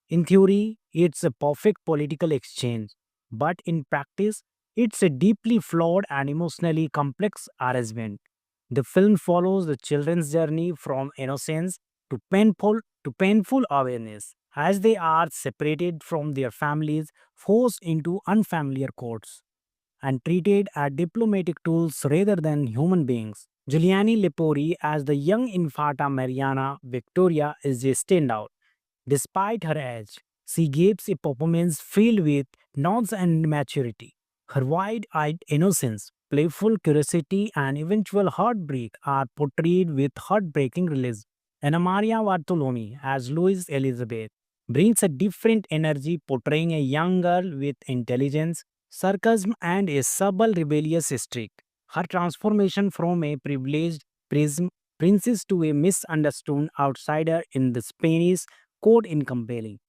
In theory, it's a perfect political exchange, but in practice, it's a deeply flawed and emotionally complex arrangement. The film follows the children's journey from innocence to painful awareness as they are separated from their families, forced into unfamiliar courts, and treated as diplomatic tools rather than human beings. Giuliani Lepori as the young Infanta Mariana Victoria is a standout. Despite her age, she gives a performance filled with nuance and maturity. Her wide eyed innocence, playful curiosity, and eventual heartbreak are portrayed with heartbreaking realism. Anna Maria Bartolome, as Louise Elizabeth, brings a different energy, portraying a young girl with intelligence, sarcasm, and a subtle rebellious streak. Her transformation from a privileged prism princess to a misunderstood outsider in the Spanish court in compelling.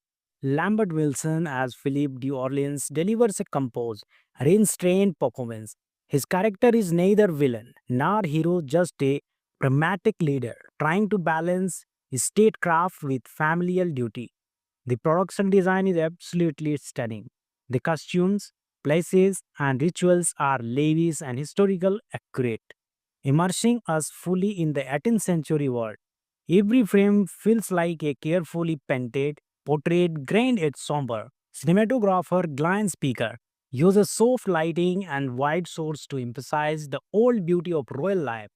Lambert Wilson as Philip d'Orleans delivers a composed, restrained performance. His character is neither villain nor hero, just a pragmatic leader trying to balance statecraft with familial duty. The production design is absolutely stunning. The costumes, places, and rituals are lavish and historical accurate, immersing us fully in the 18th century world. Every frame feels like a carefully painted portrait, grand yet somber. Cinematographer Glenn Speaker uses soft lighting and wide shots to emphasize the old beauty of royal life.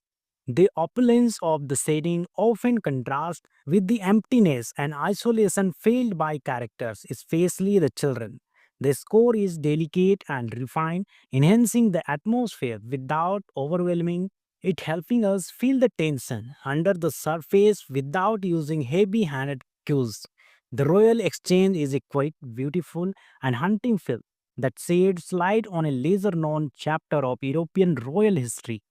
The opulence of the setting often contrasts with the emptiness and isolation felt by characters, especially the children. The score is delicate and refined, enhancing the atmosphere without overwhelming it, helping us feel the tension under the surface without using heavy handed cues. The Royal Exchange is a quite beautiful and haunting film that sheds light on a lesser known chapter of European royal history.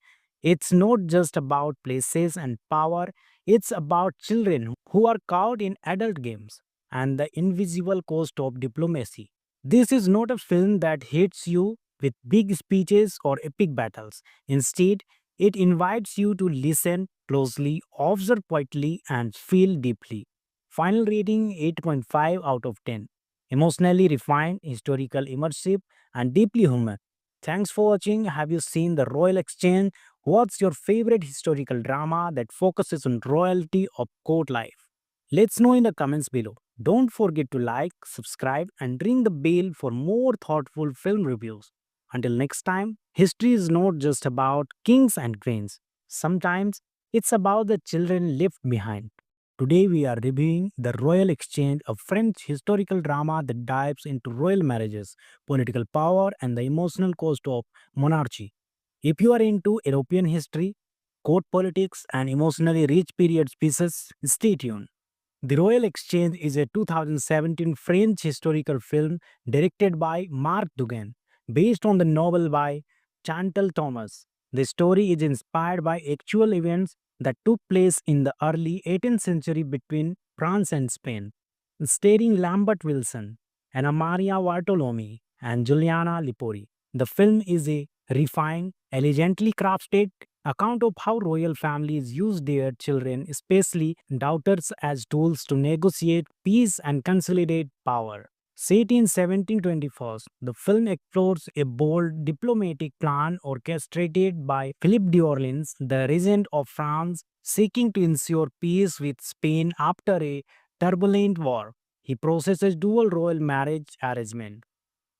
It's not just about places and power, it's about children who are caught in adult games and the invisible cost of diplomacy. This is not a film that hits you with big speeches or epic battles. Instead, it invites you to listen closely, observe quietly, and feel deeply. Final rating 8.5 out of 10. Emotionally refined, historical, immersive, and deeply human. Thanks for watching. Have you seen The Royal Exchange? What's your favorite historical drama that focuses on royalty or court life? Let's know in the comments below. Don't forget to like, subscribe, and ring the bell for more thoughtful film reviews. Until next time, history is not just about kings and queens. Sometimes it's about the children left behind. Today we are reviewing The Royal Exchange, a French historical drama that dives into royal marriages, political power, and the emotional cost of monarchy. If you are into European history, court politics, and emotionally rich period pieces, stay tuned. The Royal Exchange is a 2017 French historical film directed by Marc Dugan, based on the novel by Chantal Thomas. The story is inspired by actual events that took place in the early 18th century between France and Spain, starring Lambert Wilson, Anna Maria Bartolome, and Giuliana Lipori. The film is a refined, elegantly crafted account of how royal families use their children, especially daughters, as tools to negotiate peace and consolidate power. Set in 1724, the film explores a bold diplomatic plan orchestrated by Philippe d'Orleans, the regent of France, seeking to ensure peace with Spain after a turbulent war. He processes dual royal marriage arrangement.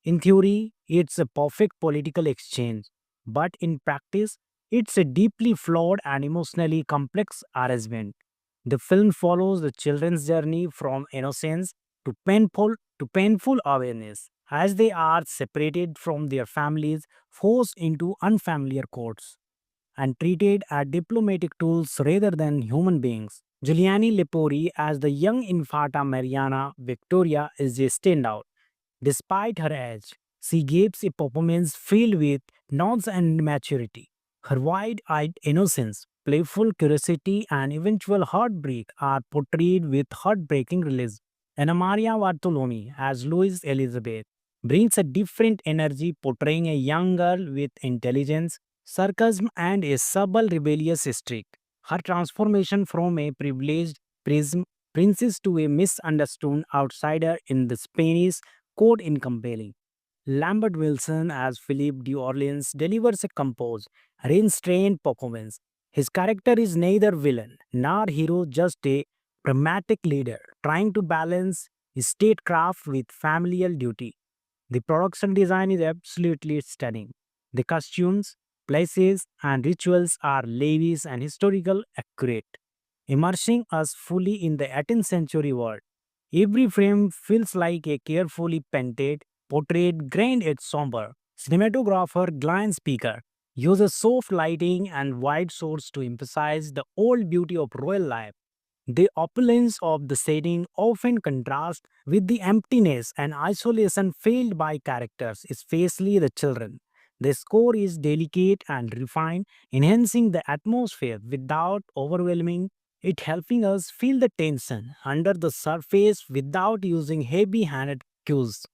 In theory, it's a perfect political exchange, but in practice, it's a deeply flawed and emotionally complex arrangement. The film follows the children's journey from innocence to painful awareness as they are separated from their families, forced into unfamiliar courts, and treated as diplomatic tools rather than human beings. Giuliani Lepori as the young Infanta Mariana Victoria is a standout. Despite her age, she gives a performance filled with nuance and maturity. Her wide-eyed innocence, playful curiosity, and eventual heartbreak are portrayed with heartbreaking realism. Anna Maria Bartolome as Louise Elizabeth brings a different energy, portraying a young girl with intelligence, sarcasm, and a subtle rebellious streak. Her transformation from a privileged prism princess to a misunderstood outsider in the Spanish court in compelling. Lambert Wilson as Philip de Orleans delivers a composed, restrained performance. His character is neither villain nor hero, just a pragmatic leader trying to balance statecraft with familial duty. The production design is absolutely stunning. The costumes, places, and rituals are lavish and historical accurate, immersing us fully in the 18th century world. Every frame feels like a carefully painted portrait, grand yet somber. Cinematographer Glenn Speaker uses soft lighting and wide shots to emphasize the old beauty of royal life. The opulence of the setting often contrasts with the emptiness and isolation felt by characters, especially the children. The score is delicate and refined, enhancing the atmosphere without overwhelming it, helping us feel the tension under the surface without using heavy handed cues.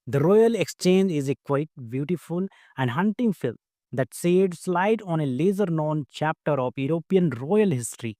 The Royal Exchange is a quite beautiful and haunting film that sheds light on a lesser known chapter of European royal history.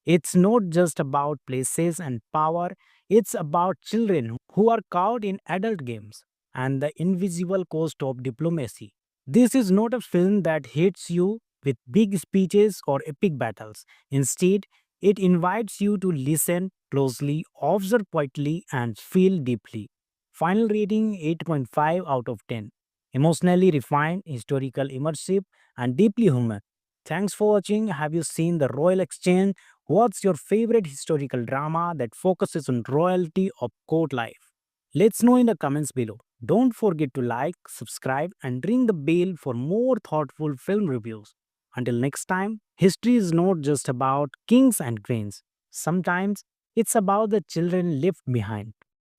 It's not just about places and power, it's about children who are caught in adult games and the invisible cost of diplomacy. This is not a film that hits you with big speeches or epic battles. Instead, it invites you to listen closely, observe quietly, and feel deeply. Final rating 8.5 out of 10. Emotionally refined, historical, immersive, and deeply human. Thanks for watching. Have you seen The Royal Exchange? What's your favorite historical drama that focuses on royalty or court life? Let's know in the comments below. Don't forget to like, subscribe, and ring the bell for more thoughtful film reviews. Until next time, history is not just about kings and queens. Sometimes it's about the children left behind.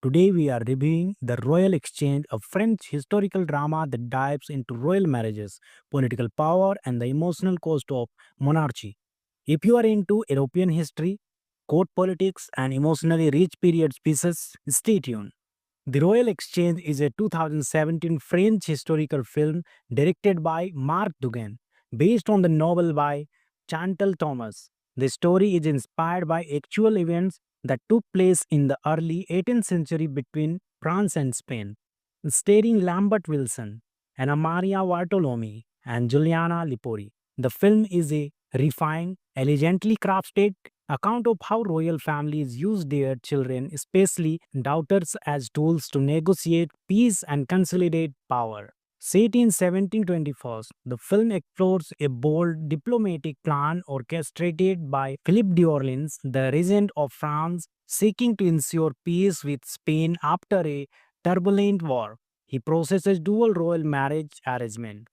Today we are reviewing The Royal Exchange, a French historical drama that dives into royal marriages, political power, and the emotional cost of monarchy. If you are into European history, court politics, and emotionally rich period pieces, stay tuned. The Royal Exchange is a 2017 French historical film directed by Marc Dugan, based on the novel by Chantal Thomas. The story is inspired by actual events that took place in the early 18th century between France and Spain, starring Lambert Wilson, Anna Maria Bartolome, and Giuliana Lipori. The film is a refined, elegantly crafted account of how royal families use their children, especially daughters, as tools to negotiate peace and consolidate power. Set in 1724, the film explores a bold diplomatic plan orchestrated by Philip d'Orleans, the regent of France, seeking to ensure peace with Spain after a turbulent war. He processes dual royal marriage arrangement.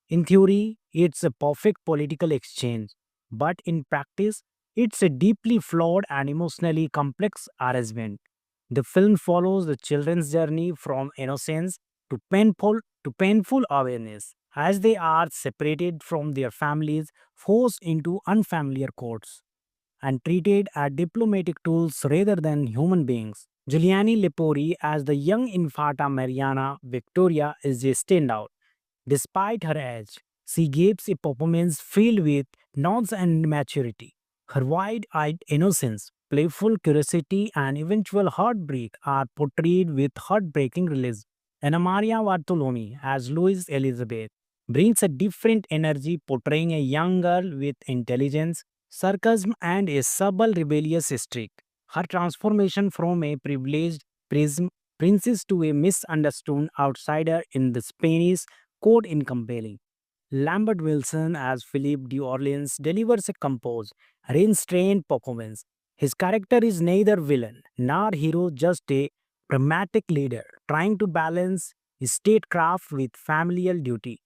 In theory, it's a perfect political exchange, but in practice, it's a deeply flawed and emotionally complex arrangement. The film follows the children's journey from innocence to painful awareness as they are separated from their families, forced into unfamiliar courts, and treated as diplomatic tools rather than human beings. Giuliani Lepori as the young Infanta Mariana Victoria is a standout. Despite her age, she gives a performance filled with nuance and maturity. Her wide-eyed innocence, playful curiosity, and eventual heartbreak are portrayed with heartbreaking realism. Anna Maria Bartolome as Louise Elizabeth brings a different energy, portraying a young girl with intelligence, sarcasm, and a subtle rebellious streak. Her transformation from a privileged princess to a misunderstood outsider in the Spanish court in compelling. Lambert Wilson as Philip de Orleans delivers a composed, restrained performance. His character is neither villain nor hero, just a pragmatic leader trying to balance statecraft with familial duty.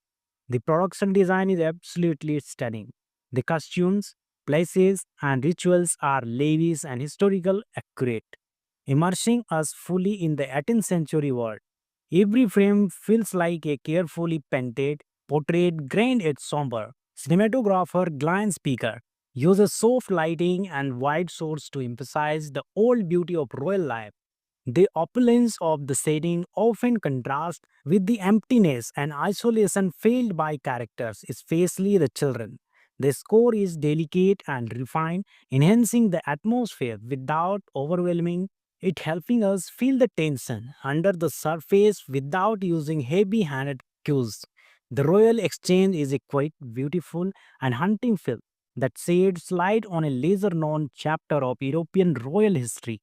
The production design is absolutely stunning. The costumes, places, and rituals are lavish and historical accurate, immersing us fully in the 18th century world. Every frame feels like a carefully painted portrait, grand yet somber. Cinematographer Glenn Speaker uses soft lighting and wide shots to emphasize the old beauty of royal life. The opulence of the setting often contrasts with the emptiness and isolation felt by characters, especially the children. The score is delicate and refined, enhancing the atmosphere without overwhelming it, helping us feel the tension under the surface without using heavy handed cues. The Royal Exchange is a quite beautiful and haunting film that sheds light on a lesser known chapter of European royal history.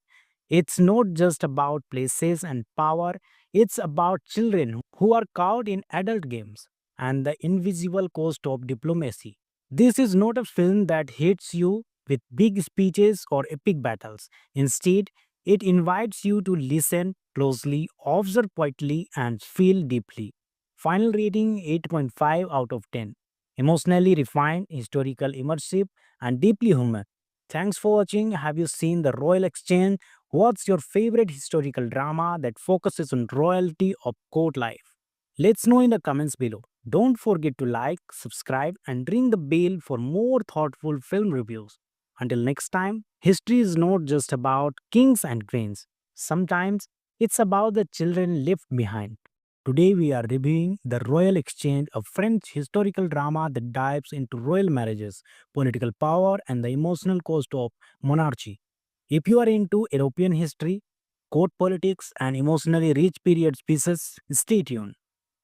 It's not just about places and power, it's about children who are caught in adult games and the invisible cost of diplomacy. This is not a film that hits you with big speeches or epic battles. Instead, it invites you to listen closely, observe quietly, and feel deeply. Final rating 8.5 out of 10. Emotionally refined, historical, immersive, and deeply human. Thanks for watching. Have you seen The Royal Exchange? What's your favorite historical drama that focuses on royalty or court life? Let's know in the comments below. Don't forget to like, subscribe, and ring the bell for more thoughtful film reviews. Until next time, history is not just about kings and queens. Sometimes it's about the children left behind. Today we are reviewing The Royal Exchange, a French historical drama that dives into royal marriages, political power, and the emotional cost of monarchy. If you are into European history, court politics, and emotionally rich period pieces, stay tuned.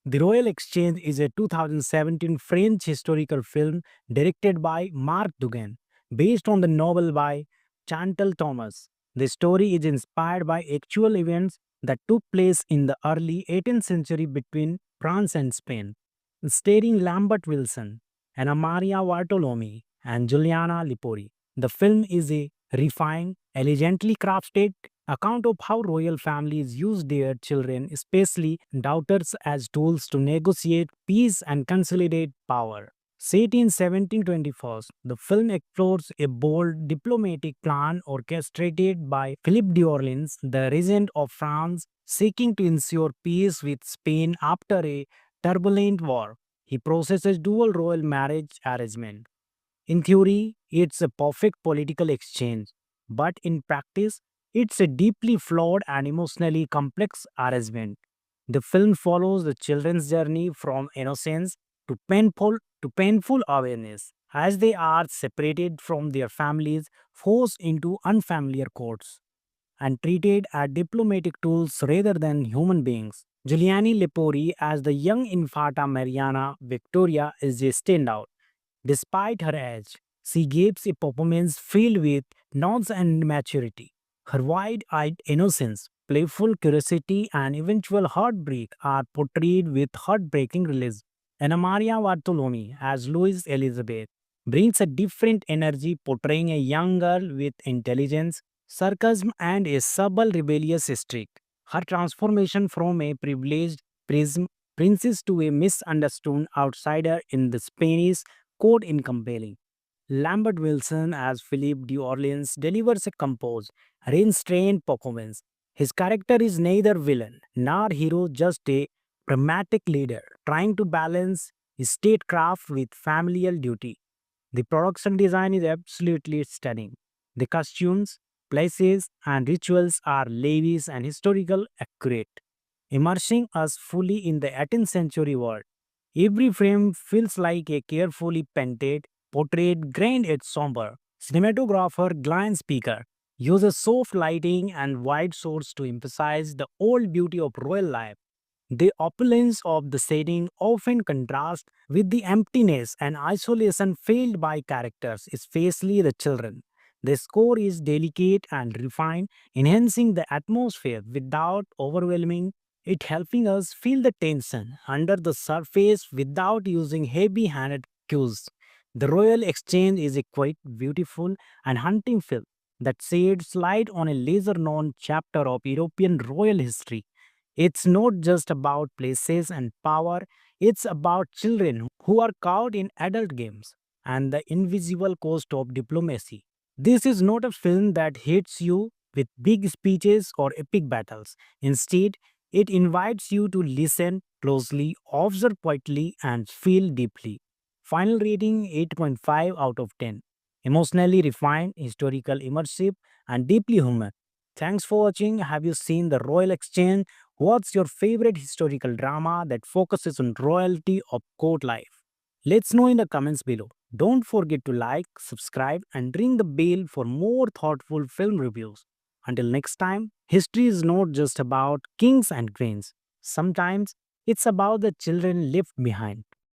The Royal Exchange is a 2017 French historical film directed by Marc Dugan, based on the novel by Chantal Thomas. The story is inspired by actual events that took place in the early 18th century between France and Spain, starring Lambert Wilson, Anna Maria Bartolome, and Giuliana Lipori. The film is a refined, elegantly crafted account of how royal families use their children, especially daughters, as tools to negotiate peace and consolidate power. Set in 1724, the film explores a bold diplomatic plan orchestrated by Philippe d'Orleans, the regent of France, seeking to ensure peace with Spain after a turbulent war. He processes dual royal marriage arrangement. In theory, it's a perfect political exchange, but in practice, it's a deeply flawed and emotionally complex arrangement. The film follows the children's journey from innocence to painful awareness as they are separated from their families, forced into unfamiliar courts, and treated as diplomatic tools rather than human beings. Giuliani Lepori as the young Infanta Mariana Victoria is a standout. Despite her age, she gives a performance filled with nuance and maturity. Her wide eyed innocence, playful curiosity, and eventual heartbreak are portrayed with heartbreaking realism. Anna Maria Bartolome, as Louise Elizabeth, brings a different energy, portraying a young girl with intelligence, sarcasm, and a subtle rebellious streak. Her transformation from a privileged princess to a misunderstood outsider in the Spanish court in compelling. Lambert Wilson as Philip d'Orleans delivers a composed, restrained performance. His character is neither villain nor hero, just a pragmatic leader trying to balance statecraft with familial duty. The production design is absolutely stunning. The costumes, places, and rituals are lavish and historical accurate, immersing us fully in the 18th century world. Every frame feels like a carefully painted portrait, grand yet somber. Cinematographer Glenn Speaker uses soft lighting and wide shots to emphasize the old beauty of royal life. The opulence of the setting often contrasts with the emptiness and isolation felt by characters, especially the children. The score is delicate and refined, enhancing the atmosphere without overwhelming it, helping us feel the tension under the surface without using heavy handed cues. The Royal Exchange is a quite beautiful and haunting film that sheds light on a lesser known chapter of European royal history. It's not just about places and power, it's about children who are caught in adult games and the invisible cost of diplomacy. This is not a film that hits you with big speeches or epic battles. Instead, it invites you to listen closely, observe quietly, and feel deeply. Final rating 8.5 out of 10. Emotionally refined, historical, immersive, and deeply human. Thanks for watching. Have you seen The Royal Exchange? What's your favorite historical drama that focuses on royalty or court life? Let's know in the comments below. Don't forget to like, subscribe, and ring the bell for more thoughtful film reviews. Until next time, history is not just about kings and queens. Sometimes it's about the children left behind.